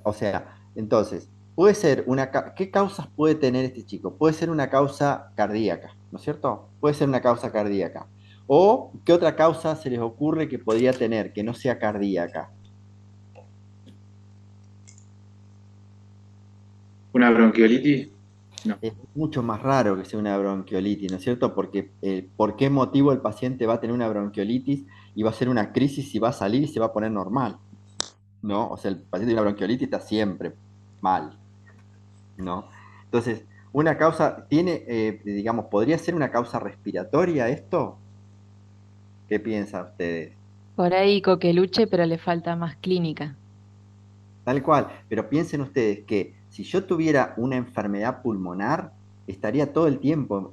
Speaker 1: O sea, entonces, puede ser ¿qué causas puede tener este chico? Puede ser una causa cardíaca, ¿no es cierto? Puede ser una causa cardíaca. ¿O qué otra causa se les ocurre que podría tener que no sea cardíaca?
Speaker 6: ¿Una bronquiolitis? No.
Speaker 1: Es mucho más raro que sea una bronquiolitis, ¿no es cierto? Porque ¿por qué motivo el paciente va a tener una bronquiolitis y va a ser una crisis y va a salir y se va a poner normal? ¿No? O sea, el paciente de una bronquiolitis está siempre mal, ¿no? Entonces, una causa, digamos, ¿podría ser una causa respiratoria esto? ¿Qué piensan ustedes?
Speaker 13: Por ahí coqueluche, pero le falta más clínica.
Speaker 1: Tal cual, pero piensen ustedes que si yo tuviera una enfermedad pulmonar, estaría todo el tiempo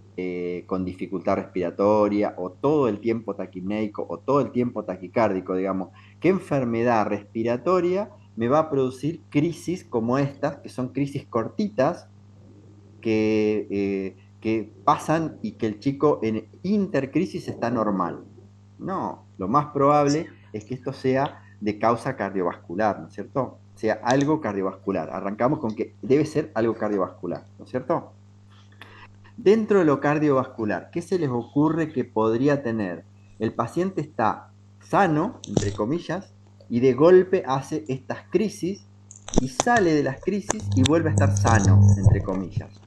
Speaker 1: con dificultad respiratoria, o todo el tiempo taquipneico, o todo el tiempo taquicárdico, digamos. ¿Qué enfermedad respiratoria me va a producir crisis como estas, que son crisis cortitas, que pasan y que el chico en intercrisis está normal? No, lo más probable es que esto sea de causa cardiovascular, ¿no es cierto? Sea algo cardiovascular. Arrancamos con que debe ser algo cardiovascular, ¿no es cierto? Dentro de lo cardiovascular, ¿qué se les ocurre que podría tener? El paciente está sano, entre comillas, y de golpe hace estas crisis y sale de las crisis y vuelve a estar sano, entre comillas.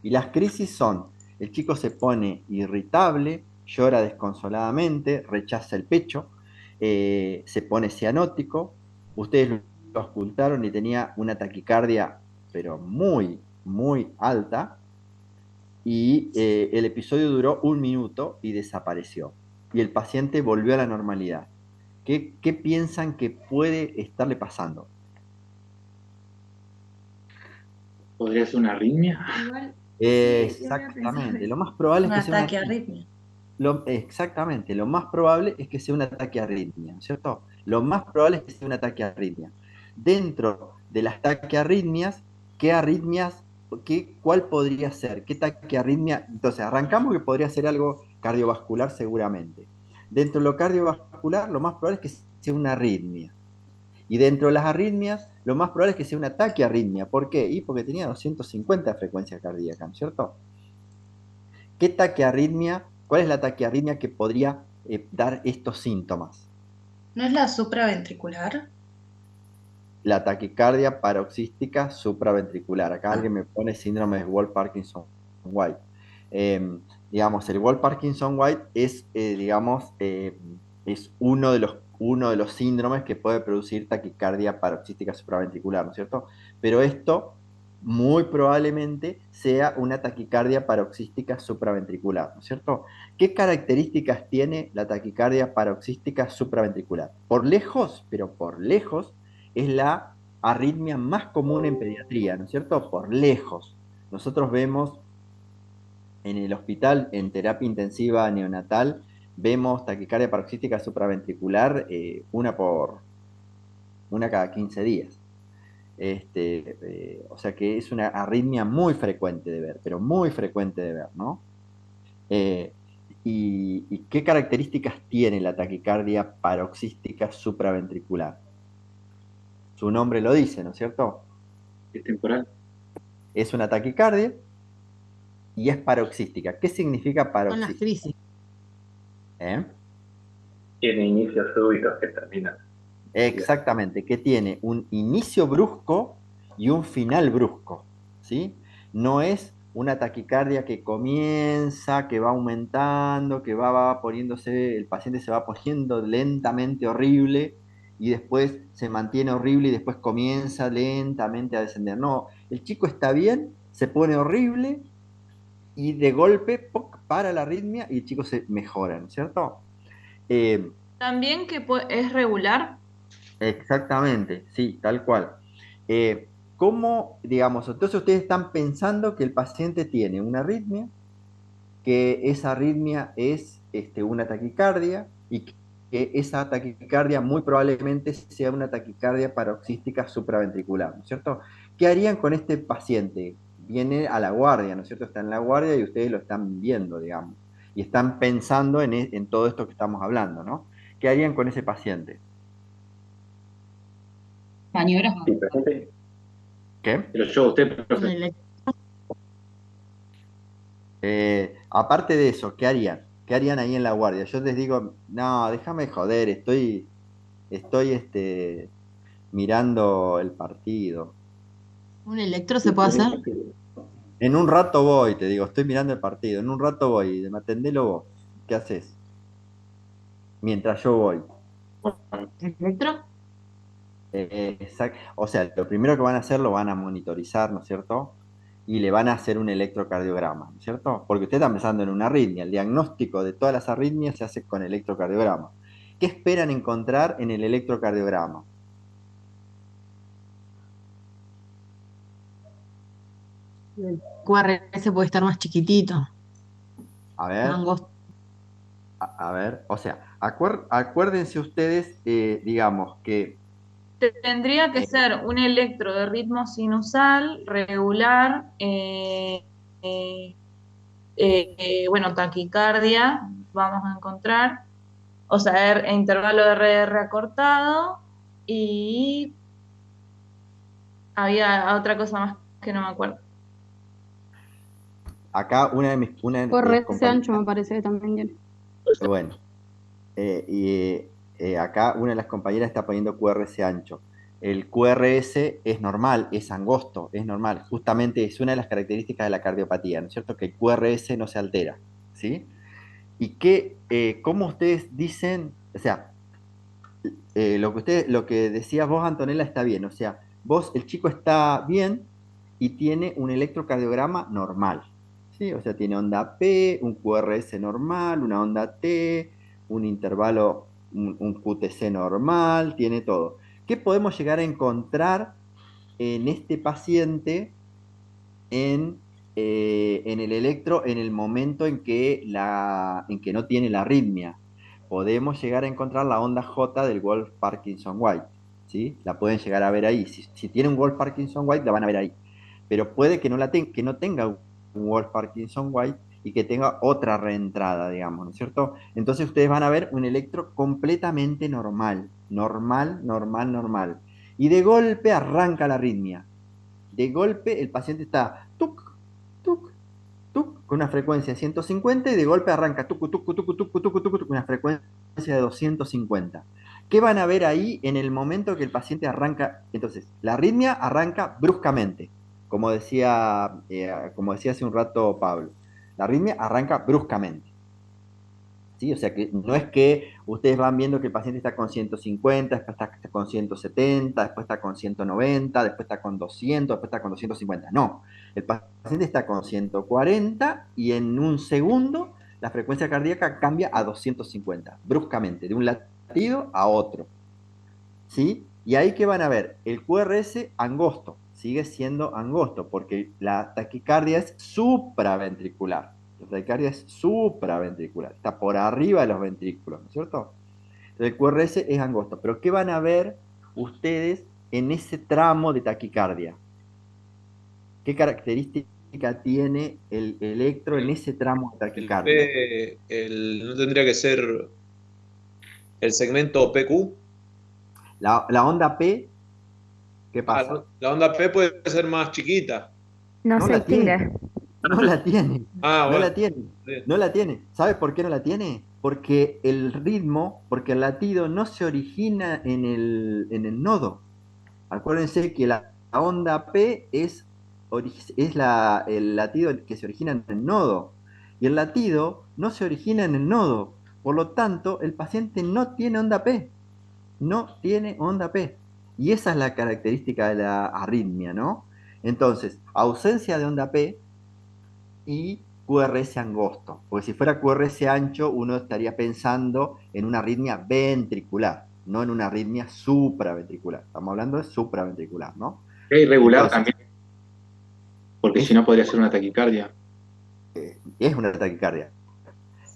Speaker 1: Y las crisis son, el chico se pone irritable, llora desconsoladamente, rechaza el pecho, se pone cianótico, ustedes lo ocultaron y tenía una taquicardia, pero muy, muy alta, y el episodio duró 1 minuto y desapareció. Y el paciente volvió a la normalidad. ¿Qué piensan que puede estarle pasando?
Speaker 6: ¿Podría ser una arritmia?
Speaker 7: Igual,
Speaker 1: Exactamente. Lo más probable
Speaker 7: un
Speaker 1: es que sea una
Speaker 7: ataque arritmia.
Speaker 1: Exactamente, lo más probable es que sea un ataque arritmia, ¿no es cierto? Lo más probable es que sea un ataque arritmia. Dentro de las taquiarritmias, ¿qué arritmias, cuál podría ser? ¿Qué taquiarritmia? Entonces, arrancamos que podría ser algo cardiovascular seguramente. Dentro de lo cardiovascular, lo más probable es que sea una arritmia. Y dentro de las arritmias, lo más probable es que sea una taquiarritmia. ¿Por qué? Y porque tenía 250 de frecuencia cardíaca, ¿no es cierto? ¿Qué taquiarritmia? ¿Cuál es la taquiarritmia que podría dar estos síntomas?
Speaker 7: ¿No es la supraventricular?
Speaker 1: La taquicardia paroxística supraventricular. Acá alguien me pone síndrome de Wolff-Parkinson-White. Digamos, el Wolff-Parkinson-White es, es uno de los síndromes que puede producir taquicardia paroxística supraventricular, ¿no es cierto? Pero esto muy probablemente sea una taquicardia paroxística supraventricular, ¿no es cierto? ¿Qué características tiene la taquicardia paroxística supraventricular? Por lejos, pero por lejos, es la arritmia más común en pediatría, ¿no es cierto? Por lejos. Nosotros vemos en el hospital, en terapia intensiva neonatal, vemos taquicardia paroxística supraventricular una cada 15 días. O sea que es una arritmia muy frecuente de ver, pero muy frecuente de ver, ¿no? ¿Y qué características tiene la taquicardia paroxística supraventricular? Su nombre lo dice, ¿no es cierto?
Speaker 6: Es temporal.
Speaker 1: Es una taquicardia y es paroxística. ¿Qué significa
Speaker 14: Son las
Speaker 1: paroxística?
Speaker 14: crisis.
Speaker 10: Tiene inicios súbitos que terminan.
Speaker 1: Exactamente, que tiene un inicio brusco y un final brusco, ¿sí? No es una taquicardia que comienza, que va aumentando, que va poniéndose, el paciente se va poniendo lentamente horrible y después se mantiene horrible y después comienza lentamente a descender. No, el chico está bien, se pone horrible y de golpe ¡poc! Para la arritmia y el chico se mejora, ¿no es cierto?
Speaker 5: También que es regular.
Speaker 1: Exactamente, sí, tal cual. ¿Cómo, digamos, entonces ustedes están pensando que el paciente tiene una arritmia, que esa arritmia es una taquicardia y que esa taquicardia muy probablemente sea una taquicardia paroxística supraventricular, ¿no es cierto? ¿Qué harían con este paciente? Viene a la guardia, ¿no es cierto? Está en la guardia y ustedes lo están viendo, digamos, y están pensando en todo esto que estamos hablando, ¿no? ¿Qué harían con ese paciente?
Speaker 5: Maniobras.
Speaker 1: ¿Qué?
Speaker 6: Pero yo, usted, profe.
Speaker 1: Aparte de eso, ¿qué harían? ¿Qué harían ahí en la guardia? Yo les digo, no, déjame joder, estoy mirando el partido.
Speaker 14: ¿Un electro se puede hacer?
Speaker 1: En un rato voy, te digo, estoy mirando el partido, en un rato voy, atendelo vos. ¿Qué haces? Mientras yo voy.
Speaker 14: ¿Electro?
Speaker 1: O sea, lo primero que van a hacer lo van a monitorizar, ¿no es cierto? Y le van a hacer un electrocardiograma, ¿no es cierto? Porque usted está pensando en una arritmia. El diagnóstico de todas las arritmias se hace con electrocardiograma. ¿Qué esperan encontrar en el electrocardiograma?
Speaker 14: El QRS puede estar más chiquitito.
Speaker 1: A ver.
Speaker 14: Angosto.
Speaker 1: A ver, o sea, acuérdense ustedes, digamos, que
Speaker 5: Tendría que ser un electro de ritmo sinusal, regular, bueno, taquicardia, vamos a encontrar, o sea, intervalo de RR acortado y había otra cosa más que no me acuerdo.
Speaker 1: acá una de mis
Speaker 8: QRS
Speaker 1: compañeras,
Speaker 8: ancho me parece que también tiene.
Speaker 1: bueno, acá una de las compañeras está poniendo QRS ancho. El QRS es normal, es angosto, es normal. Justamente es una de las características de la cardiopatía, ¿no es cierto? Que el QRS no se altera, ¿sí? Y que, como ustedes dicen, o sea, lo que decías vos, Antonella, está bien. O sea, el chico está bien y tiene un electrocardiograma normal, ¿sí? O sea, tiene onda P, un QRS normal, una onda T, un intervalo, un QTC normal, tiene todo. ¿Qué podemos llegar a encontrar en este paciente en el electro en el momento en que no tiene la arritmia? Podemos llegar a encontrar la onda J del Wolf Parkinson White, ¿sí? La pueden llegar a ver ahí. Si tiene un Wolf Parkinson White, la van a ver ahí. Pero puede que que no tenga un Wolf Parkinson White y que tenga otra reentrada, digamos, ¿no es cierto? Entonces ustedes van a ver un electro completamente normal, normal, normal, normal. Y de golpe arranca la arritmia. De golpe el paciente está tuc, tuc, tuc, con una frecuencia de 150 y de golpe arranca tuc, tuc, tuc, tuc, tuc, tuc, tuc, con una frecuencia de 250. ¿Qué van a ver ahí en el momento que el paciente arranca? Entonces, la arritmia arranca bruscamente, como decía hace un rato Pablo. La arritmia arranca bruscamente. ¿Sí? O sea que no es que ustedes van viendo que el paciente está con 150, después está con 170, después está con 190, después está con 200, después está con 250. No, el paciente está con 140 y en un segundo la frecuencia cardíaca cambia a 250, bruscamente, de un latido a otro. ¿Sí? Y ahí que van a ver, el QRS angosto, sigue siendo angosto, porque la taquicardia es supraventricular. La taquicardia es supraventricular, está por arriba de los ventrículos, ¿no es cierto? Entonces el QRS es angosto. Pero ¿qué van a ver ustedes en ese tramo de taquicardia? ¿Qué característica tiene el electro en ese tramo de taquicardia?
Speaker 3: ¿No tendría que ser el segmento PQ?
Speaker 1: La onda P, ¿qué pasa?
Speaker 3: La onda P puede ser más chiquita.
Speaker 11: No
Speaker 1: No
Speaker 11: se
Speaker 1: la tiene.
Speaker 11: distingue.
Speaker 1: No la tiene.
Speaker 3: Ah,
Speaker 1: No
Speaker 3: bueno.
Speaker 1: la tiene. No la tiene. ¿Sabes por qué no la tiene? Porque porque el latido no se origina en el nodo. Acuérdense que la onda P es el latido que se origina en el nodo. Y el latido no se origina en el nodo. Por lo tanto, el paciente no tiene onda P. No tiene onda P. Y esa es la característica de la arritmia, ¿no? Entonces, ausencia de onda P y QRS angosto. Porque si fuera QRS ancho, uno estaría pensando en una arritmia ventricular, no en una arritmia supraventricular. Estamos hablando de supraventricular, ¿no?
Speaker 6: Es irregular
Speaker 1: Entonces,
Speaker 6: también, porque si no podría ser una taquicardia.
Speaker 1: es una taquicardia.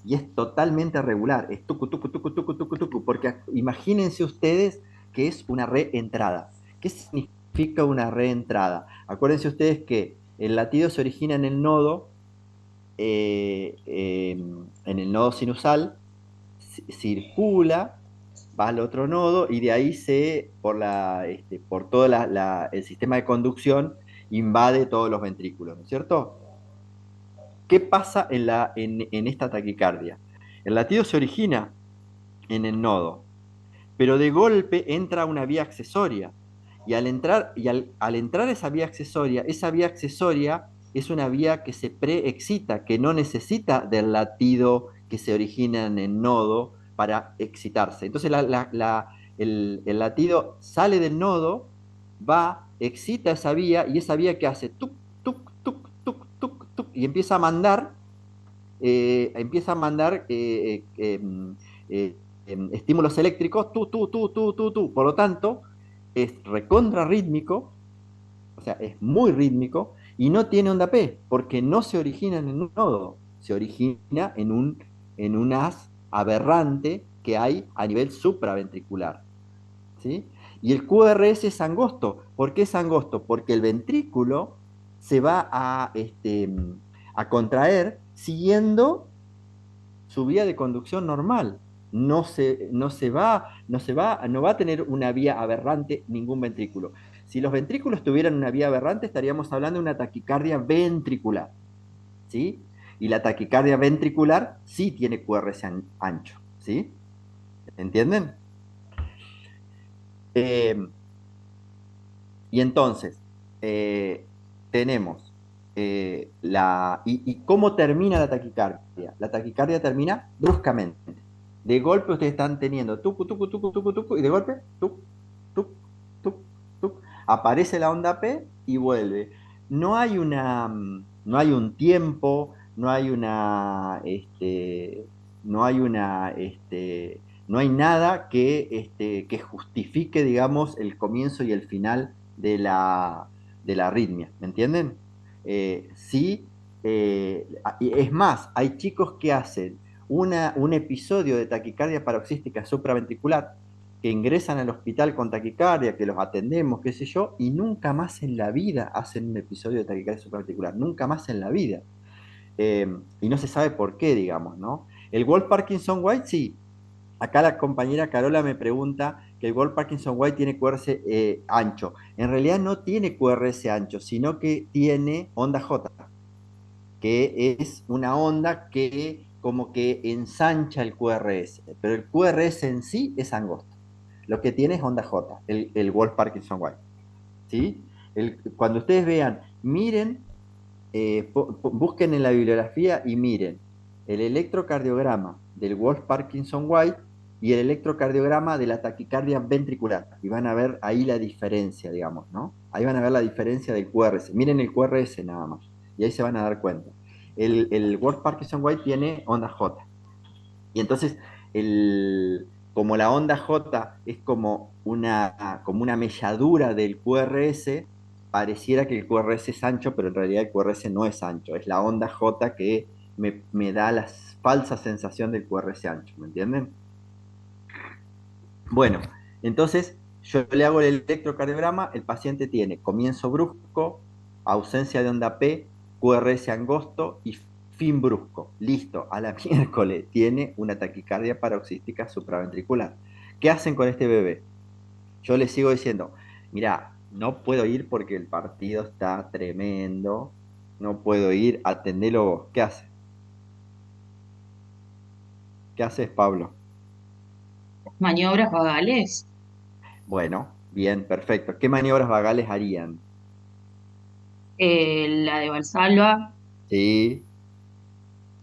Speaker 1: Y es totalmente regular, es tucu, tucu, tucu, tucu, tucu, tucu, porque imagínense ustedes que es una reentrada. ¿Qué significa una reentrada? Acuérdense ustedes que el latido se origina en el nodo, en el nodo sinusal, circula, va al otro nodo y de ahí por todo el sistema de conducción invade todos los ventrículos, ¿no es cierto? ¿Qué pasa en esta taquicardia? El latido se origina en el nodo, pero de golpe entra una vía accesoria. Y al entrar esa vía accesoria es una vía que se preexcita, que no necesita del latido que se origina en el nodo para excitarse. Entonces el latido sale del nodo, excita esa vía y esa vía que hace tuc, tuc, tuc, tuc, tuc, tuc, y empieza a mandar estímulos eléctricos, tú. Por lo tanto, es recontra rítmico, o sea, es muy rítmico y no tiene onda P, porque no se origina en un nodo, se origina en un haz aberrante que hay a nivel supraventricular. ¿Sí? Y el QRS es angosto. ¿Por qué es angosto? Porque el ventrículo se va a contraer siguiendo su vía de conducción normal. No va a tener una vía aberrante ningún ventrículo. Si los ventrículos tuvieran una vía aberrante, estaríamos hablando de una taquicardia ventricular. ¿Sí? Y la taquicardia ventricular sí tiene QRS ancho. ¿Sí? ¿Entienden? Y entonces, tenemos ¿y cómo termina la taquicardia? La taquicardia termina bruscamente. De golpe ustedes están teniendo tucu, tucu, tucu, tucu, tucu, y de golpe, tuc, tuc, tuc, tuc, aparece la onda P y vuelve. No hay no hay un tiempo, no hay no hay no hay nada que justifique, digamos, el comienzo y el final de la arritmia, ¿me entienden? Sí, y es más, hay chicos que hacen un episodio de taquicardia paroxística supraventricular, que ingresan al hospital con taquicardia, que los atendemos, qué sé yo, y nunca más en la vida hacen un episodio de taquicardia supraventricular, nunca más en la vida. Y no se sabe por qué, digamos, ¿no? El Wolf Parkinson White, sí. Acá la compañera Carola me pregunta que el Wolf Parkinson White tiene QRS ancho. En realidad no tiene QRS ancho, sino que tiene onda J, que es una onda que como que ensancha el QRS, pero el QRS en sí es angosto. Lo que tiene es onda J, el Wolf Parkinson White. ¿Sí? Cuando ustedes vean, miren, busquen en la bibliografía y miren el electrocardiograma del Wolf Parkinson White y el electrocardiograma de la taquicardia ventricular. Y van a ver ahí la diferencia, digamos, ¿no? Ahí van a ver la diferencia del QRS. Miren el QRS nada más. Y ahí se van a dar cuenta. El Wolf Parkinson White tiene onda J. Y entonces, como la onda J es como una melladura del QRS, pareciera que el QRS es ancho, pero en realidad el QRS no es ancho. Es la onda J que me da la falsa sensación del QRS ancho, ¿me entienden? Bueno, entonces yo le hago el electrocardiograma, el paciente tiene comienzo brusco, ausencia de onda P, QRS angosto y fin brusco. Listo, a la miércoles tiene una taquicardia paroxística supraventricular. ¿Qué hacen con este bebé? Yo le sigo diciendo, mira, no puedo ir porque el partido está tremendo, no puedo ir, atendelo vos. ¿Qué haces? ¿Qué haces, Pablo?
Speaker 5: Maniobras vagales.
Speaker 1: Bueno, bien, perfecto. ¿Qué maniobras vagales harían?
Speaker 5: La de Valsalva,
Speaker 1: Sí,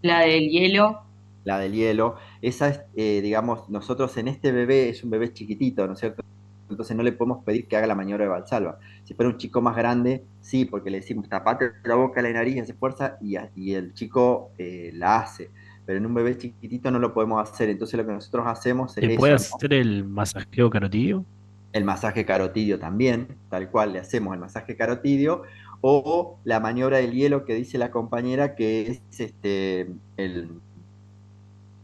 Speaker 5: la del hielo.
Speaker 1: la del hielo. Esa es, digamos, nosotros en este bebé es un bebé chiquitito, ¿no es cierto? Entonces no le podemos pedir que haga la maniobra de Valsalva. Si fuera un chico más grande, sí, porque le decimos tapate la boca, la nariz, hace fuerza y el chico la hace. Pero en un bebé chiquitito no lo podemos hacer. Entonces lo que nosotros hacemos es
Speaker 15: ¿Se
Speaker 1: eso,
Speaker 15: puede
Speaker 1: ¿no?
Speaker 15: hacer el masajeo carotidio?
Speaker 1: El masaje carotidio también, tal cual le hacemos el masaje carotidio, o la maniobra del hielo que dice la compañera que es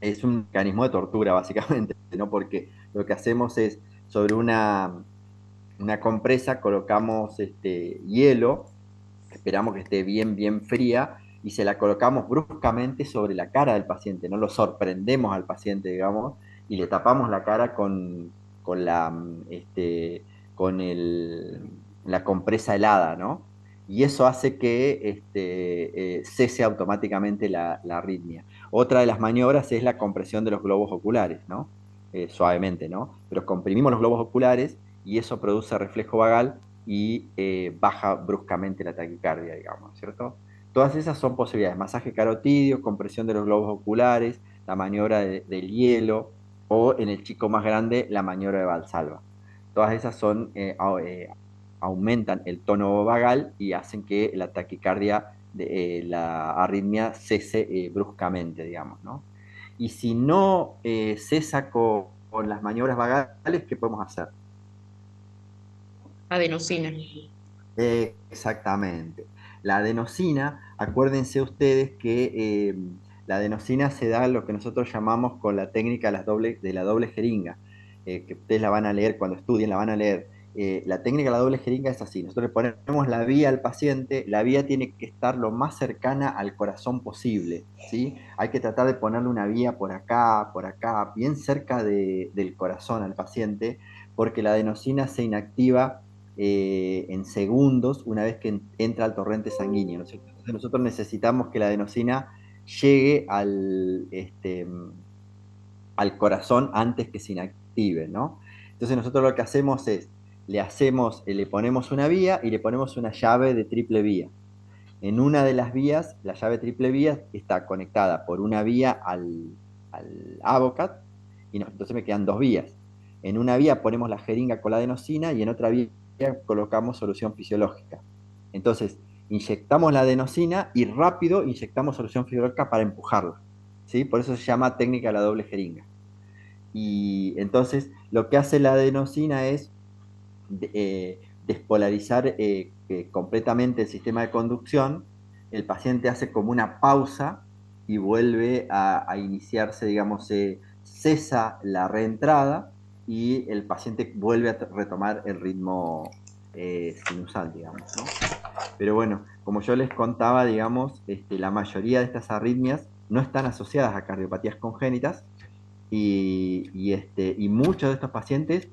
Speaker 1: es un mecanismo de tortura, básicamente, ¿no? Porque lo que hacemos es sobre una compresa colocamos hielo, esperamos que esté bien, bien fría, y se la colocamos bruscamente sobre la cara del paciente, no lo sorprendemos al paciente, digamos, y le tapamos la cara con la compresa helada, ¿no? Y eso hace que cese automáticamente la arritmia. Otra de las maniobras es la compresión de los globos oculares, ¿no? Suavemente, ¿no? Pero comprimimos los globos oculares y eso produce reflejo vagal y baja bruscamente la taquicardia, digamos, ¿cierto? Todas esas son posibilidades: masaje carotidio, compresión de los globos oculares, la maniobra del hielo o en el chico más grande la maniobra de Valsalva. Todas esas aumentan el tono vagal y hacen que la taquicardia, la arritmia cese bruscamente, digamos, ¿no? Y si no cesa con las maniobras vagales, ¿qué podemos hacer?
Speaker 7: Adenosina.
Speaker 1: Exactamente. La adenosina, acuérdense ustedes que la adenosina se da lo que nosotros llamamos con la técnica de la doble jeringa, que ustedes la van a leer cuando estudien, la van a leer. La técnica de la doble jeringa es así: nosotros le ponemos la vía al paciente, la vía tiene que estar lo más cercana al corazón posible, ¿sí? Hay que tratar de ponerle una vía por acá, bien cerca del corazón al paciente, porque la adenosina se inactiva en segundos una vez que entra al torrente sanguíneo, ¿no es cierto? Entonces nosotros necesitamos que la adenosina llegue al corazón antes que se inactive, ¿no? Entonces nosotros lo que hacemos es le ponemos una vía y le ponemos una llave de triple vía. En una de las vías, la llave triple vía está conectada por una vía al Avocat, y entonces me quedan dos vías. En una vía ponemos la jeringa con la adenosina y en otra vía colocamos solución fisiológica. Entonces, inyectamos la adenosina y rápido inyectamos solución fisiológica para empujarla, ¿sí? Por eso se llama técnica de la doble jeringa. Y entonces, lo que hace la adenosina es despolarizar completamente el sistema de conducción. El paciente hace como una pausa y vuelve a iniciarse, digamos, cesa la reentrada y el paciente vuelve a retomar el ritmo sinusal, digamos, ¿no? Pero bueno, como yo les contaba, digamos, la mayoría de estas arritmias no están asociadas a cardiopatías congénitas y muchos de estos pacientes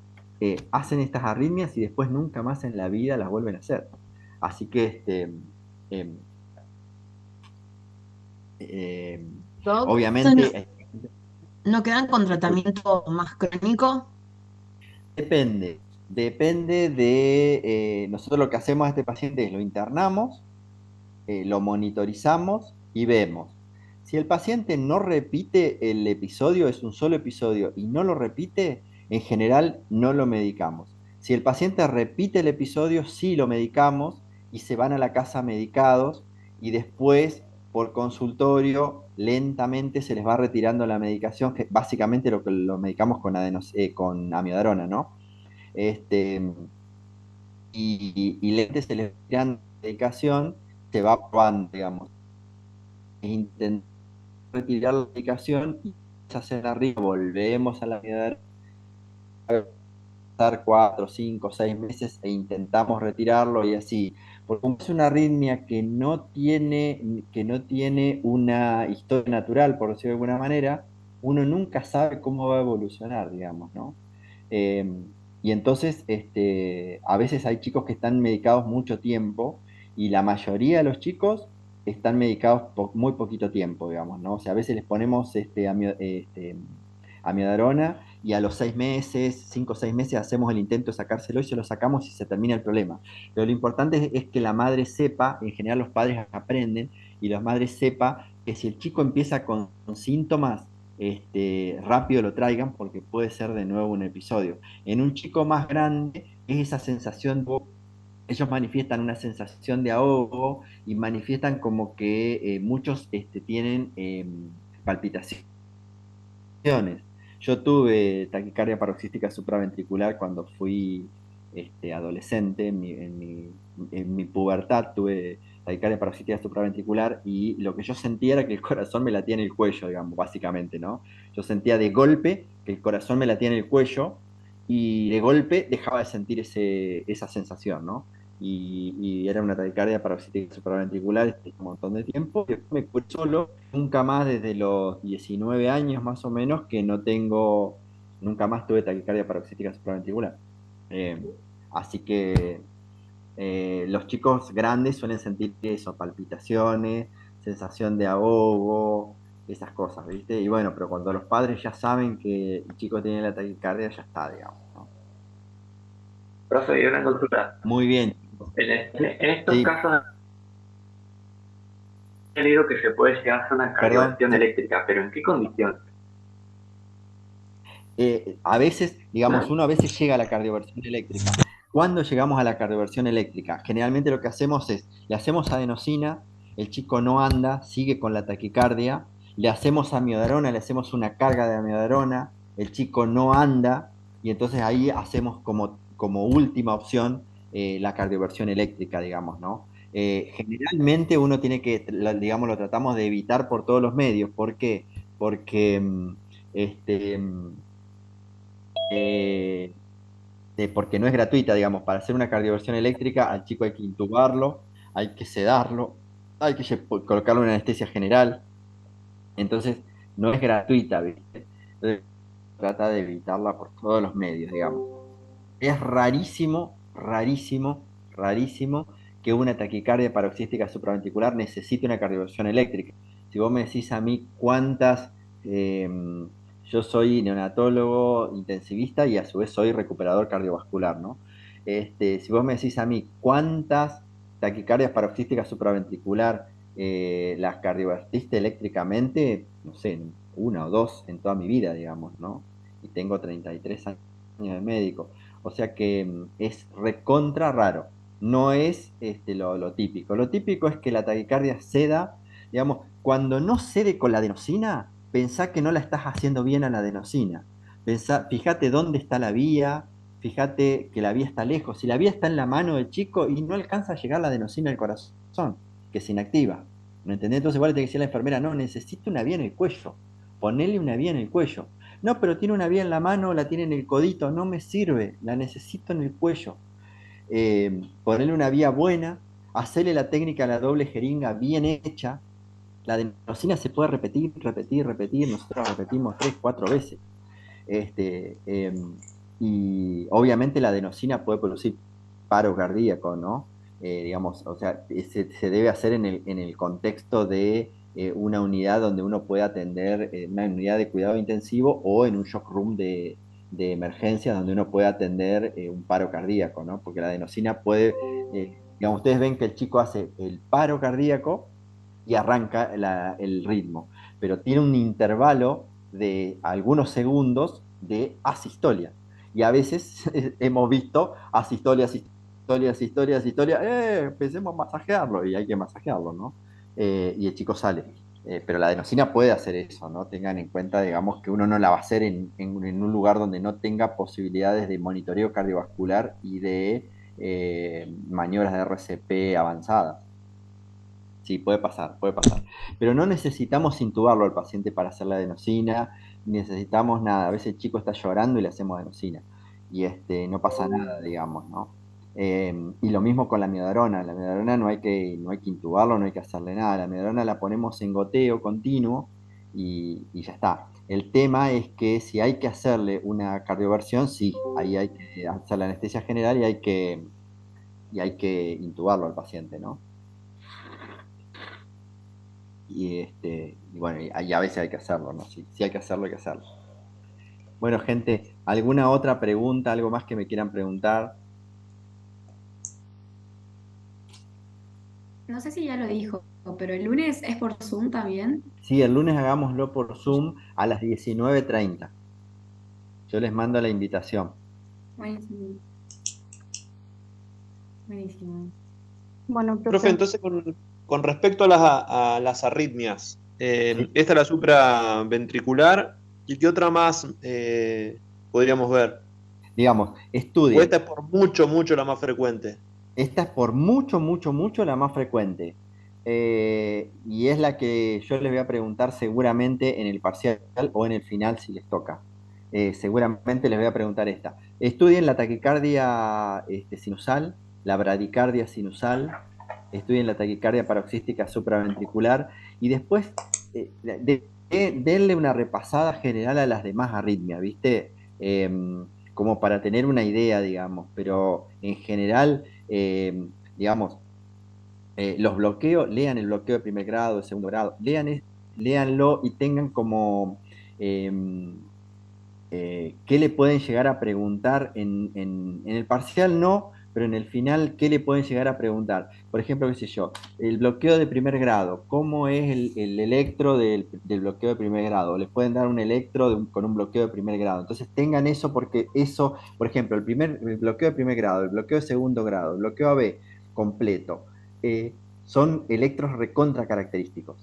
Speaker 1: hacen estas arritmias y después nunca más en la vida las vuelven a hacer. Así que
Speaker 14: Doc,
Speaker 1: obviamente
Speaker 14: ¿no quedan con tratamiento más crónico?
Speaker 1: depende de nosotros lo que hacemos a este paciente es lo internamos, lo monitorizamos y vemos. Si el paciente no repite el episodio, es un solo episodio y no lo repite, en general no lo medicamos. Si el paciente repite el episodio, sí lo medicamos y se van a la casa medicados y después por consultorio lentamente se les va retirando la medicación, que básicamente lo que lo medicamos con amiodarona, ¿no? Y lentamente se les retira la medicación, se va probando, digamos. Intentar retirar la medicación y hacer arriba, volvemos a la amiodarona, pasar 4, 5, 6 meses e intentamos retirarlo y así. Porque como es una arritmia que no tiene una historia natural, por decirlo de alguna manera, uno nunca sabe cómo va a evolucionar, digamos, ¿no? Y entonces, a veces hay chicos que están medicados mucho tiempo y la mayoría de los chicos están medicados por muy poquito tiempo, digamos, ¿no? O sea, a veces les ponemos amiodarona y a los 6 meses, 5 o 6 meses hacemos el intento de sacárselo y se lo sacamos y se termina el problema. Pero lo importante es que la madre sepa, en general los padres aprenden, y las madres sepa que si el chico empieza con síntomas, rápido lo traigan porque puede ser de nuevo un episodio. En un chico más grande es esa sensación, ellos manifiestan una sensación de ahogo y manifiestan como que muchos tienen palpitaciones. Yo tuve taquicardia paroxística supraventricular cuando fui adolescente, en mi pubertad tuve taquicardia paroxística supraventricular y lo que yo sentía era que el corazón me latía en el cuello, digamos, básicamente, ¿no? Yo sentía de golpe que el corazón me latía en el cuello y de golpe dejaba de sentir esa sensación, ¿no? Y era una taquicardia paroxítica supraventricular un montón de tiempo. Y después me curé solo, nunca más desde los 19 años más o menos que nunca más tuve taquicardia paroxítica supraventricular. Así que los chicos grandes suelen sentir eso, palpitaciones, sensación de ahogo, esas cosas, ¿viste? Y bueno, pero cuando los padres ya saben que el chico tiene la taquicardia, ya está, digamos, ¿no?
Speaker 10: Profe, y una consulta.
Speaker 1: Muy bien.
Speaker 10: En estos
Speaker 1: Sí.
Speaker 10: casos he leído que se puede llegar a hacer una cardioversión eléctrica, pero ¿en qué condiciones?
Speaker 1: A veces, digamos, uno a veces llega a la cardioversión eléctrica. ¿Cuándo llegamos a la cardioversión eléctrica? Generalmente lo que hacemos es, le hacemos adenosina, el chico no anda, sigue con la taquicardia, le hacemos amiodarona, le hacemos una carga de amiodarona, el chico no anda, y entonces ahí hacemos como última opción la cardioversión eléctrica, digamos, ¿no? Generalmente uno tiene que, digamos, lo tratamos de evitar por todos los medios. ¿Por qué? Porque porque no es gratuita, digamos, para hacer una cardioversión eléctrica al chico hay que intubarlo, hay que sedarlo, hay que colocarle una anestesia general, entonces no es gratuita, ¿viste? Entonces trata de evitarla por todos los medios, digamos. Es rarísimo, rarísimo, rarísimo que una taquicardia paroxística supraventricular necesite una cardioversión eléctrica. Si vos me decís a mí cuántas... yo soy neonatólogo intensivista y a su vez soy recuperador cardiovascular, ¿no? Si vos me decís a mí cuántas taquicardias paroxísticas supraventricular las cardiovertiste eléctricamente, no sé, una o dos en toda mi vida, digamos, ¿no? Y tengo 33 años de médico. O sea que es recontra raro. No es lo típico. Lo típico es que la taquicardia ceda, digamos, cuando no cede con la adenosina, pensá que no la estás haciendo bien a la adenosina. Fíjate dónde está la vía, fíjate que la vía está lejos. Si la vía está en la mano del chico y no alcanza a llegar la adenosina al corazón, que se inactiva. ¿Me entendés? Entonces igual te decía la enfermera, no, necesito una vía en el cuello. Ponele una vía en el cuello. No, pero tiene una vía en la mano, la tiene en el codito, no me sirve, la necesito en el cuello. Ponerle una vía buena, hacerle la técnica a la doble jeringa bien hecha. La adenosina se puede repetir, repetir, repetir, nosotros repetimos 3, 4 veces. Y obviamente la adenosina puede producir paro cardíaco, ¿no? Digamos, o sea, se debe hacer en el contexto de una unidad donde uno puede atender, una unidad de cuidado intensivo o en un shock room de emergencia donde uno puede atender un paro cardíaco, ¿no? Porque la adenosina puede, digamos, ustedes ven que el chico hace el paro cardíaco y arranca el ritmo, pero tiene un intervalo de algunos segundos de asistolia. Y a veces hemos visto asistolia, asistolia, asistolia, asistolia, empecemos a masajearlo y hay que masajearlo, ¿no? Y el chico sale. Pero la adenosina puede hacer eso, ¿no? Tengan en cuenta, digamos, que uno no la va a hacer en un lugar donde no tenga posibilidades de monitoreo cardiovascular y de maniobras de RCP avanzadas. Sí, puede pasar, puede pasar. Pero no necesitamos intubarlo al paciente para hacer la adenosina, ni necesitamos nada. A veces el chico está llorando y le hacemos adenosina. Y no pasa nada, digamos, ¿no? Y lo mismo con la miodarona. La miodarona no hay que intubarlo, no hay que hacerle nada. La miodarona la ponemos en goteo continuo y ya está. El tema es que si hay que hacerle una cardioversión, sí, ahí hay que hacer la anestesia general y hay que intubarlo al paciente, ¿no? Y bueno, y a veces hay que hacerlo, ¿no? Sí hay que hacerlo, hay que hacerlo. Bueno, gente, ¿alguna otra pregunta, algo más que me quieran preguntar?
Speaker 16: No sé si ya lo dijo, pero el lunes es por Zoom también.
Speaker 1: Sí, el lunes hagámoslo por Zoom a las 19:30. Yo les mando la invitación.
Speaker 16: Buenísimo. Buenísimo.
Speaker 8: Bueno,
Speaker 3: Profe, entonces con respecto a las arritmias, esta es la supraventricular, ¿y qué otra más podríamos ver?
Speaker 1: Digamos,
Speaker 3: ¿O
Speaker 1: estudien.
Speaker 3: esta es por mucho, mucho la más frecuente?
Speaker 1: Esta es por mucho, mucho, mucho la más frecuente. Y es la que yo les voy a preguntar seguramente en el parcial o en el final si les toca. Seguramente les voy a preguntar esta. Estudien la taquicardia sinusal, la bradicardia sinusal, estudien la taquicardia paroxística supraventricular y después denle una repasada general a las demás arritmias, ¿viste? Como para tener una idea, digamos, pero en general, digamos, los bloqueos, lean el bloqueo de primer grado, de segundo grado, léanlo y tengan como qué le pueden llegar a preguntar en el parcial, no, pero en el final, ¿qué le pueden llegar a preguntar? Por ejemplo, qué sé yo, el bloqueo de primer grado, ¿cómo es el electro del bloqueo de primer grado? Les pueden dar un electro con un bloqueo de primer grado. Entonces tengan eso porque eso, por ejemplo, el bloqueo de primer grado, el bloqueo de segundo grado, el bloqueo AB completo, son electros recontra característicos.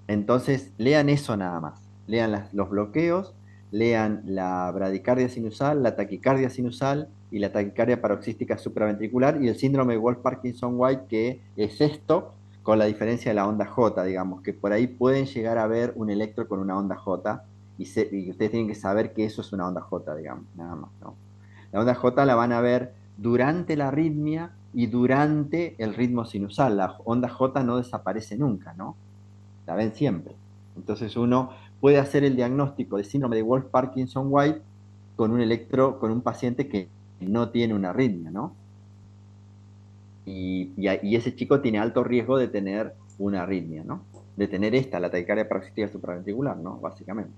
Speaker 1: Entonces lean eso nada más, lean los bloqueos, lean la bradicardia sinusal, la taquicardia sinusal y la taquicardia paroxística supraventricular y el síndrome de Wolff-Parkinson-White, que es esto con la diferencia de la onda J, digamos, que por ahí pueden llegar a ver un electro con una onda J y ustedes tienen que saber que eso es una onda J, digamos, nada más, ¿no? La onda J la van a ver durante la arritmia y durante el ritmo sinusal. La onda J no desaparece nunca, ¿no? La ven siempre. Entonces uno puede hacer el diagnóstico de síndrome de Wolff-Parkinson-White con un paciente que no tiene una arritmia, ¿no? Y ese chico tiene alto riesgo de tener una arritmia, ¿no? De tener la taquicardia paroxística supraventricular, ¿no? Básicamente.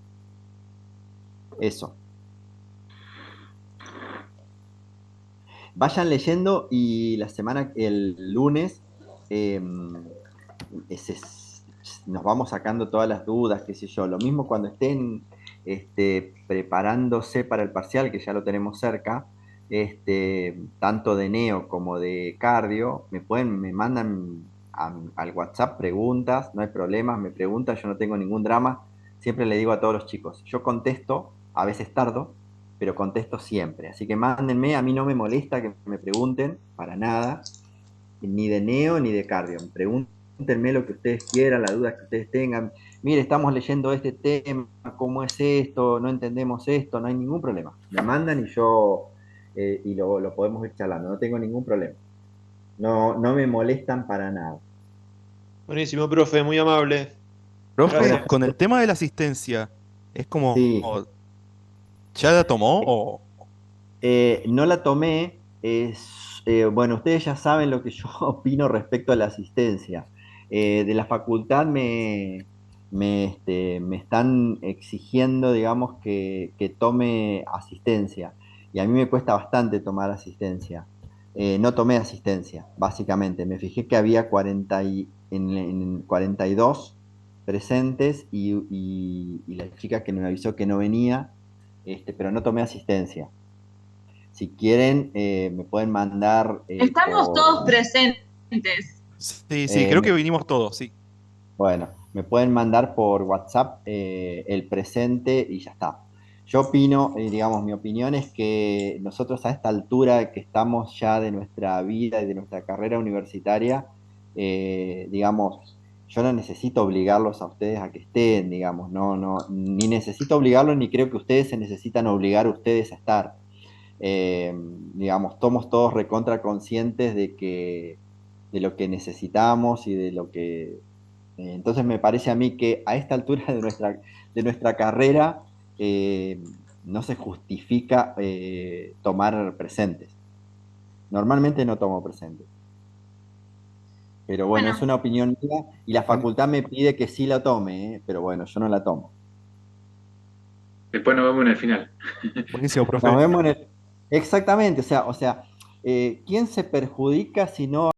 Speaker 1: Eso. vayan leyendo y el lunes, eh, nos vamos sacando todas las dudas, qué sé yo. Lo mismo cuando estén preparándose para el parcial, que ya lo tenemos cerca, tanto de neo como de cardio, me mandan al WhatsApp preguntas, no hay problema, me preguntan, yo no tengo ningún drama. Siempre le digo a todos los chicos, yo contesto, a veces tardo, pero contesto siempre. Así que mándenme, a mí no me molesta que me pregunten, para nada, ni de neo ni de cardio. Pregúntenme lo que ustedes quieran, las dudas que ustedes tengan. Mire, estamos leyendo este tema, ¿cómo es esto? No entendemos esto, no hay ningún problema. Me mandan y yo lo podemos ir charlando, no tengo ningún problema. No, no me molestan para nada.
Speaker 3: Buenísimo, profe, muy amable.
Speaker 2: Profe,
Speaker 3: Gracias.
Speaker 2: con el tema de la asistencia, es como,
Speaker 1: Sí.
Speaker 2: ¿ya la tomó o...?
Speaker 1: No la tomé. Bueno, ustedes ya saben lo que yo opino respecto a la asistencia. De la facultad me están exigiendo, digamos, que tome asistencia. Y a mí me cuesta bastante tomar asistencia. No tomé asistencia, básicamente. Me fijé que había 42 presentes y la chica que me avisó que no venía, pero no tomé asistencia. Si quieren, me pueden mandar
Speaker 5: Estamos todos presentes.
Speaker 2: Sí, creo que vinimos todos, sí.
Speaker 1: bueno, me pueden mandar por WhatsApp el presente y ya está. Yo opino, digamos, mi opinión es que nosotros a esta altura que estamos ya de nuestra vida y de nuestra carrera universitaria, digamos, yo no necesito obligarlos a ustedes a que estén, digamos, ni necesito obligarlos, ni creo que ustedes se necesitan obligar a ustedes a estar. Digamos, somos todos recontra conscientes de lo que necesitamos y de lo que... entonces me parece a mí que a esta altura de nuestra carrera no se justifica tomar presentes. Normalmente no tomo presentes. Pero bueno, es una opinión mía y la facultad me pide que sí la tome, pero bueno, yo no la tomo.
Speaker 6: Después nos vemos en el final.
Speaker 2: Buenísimo, profe.
Speaker 1: Nos vemos Exactamente, o sea, ¿quién se perjudica si no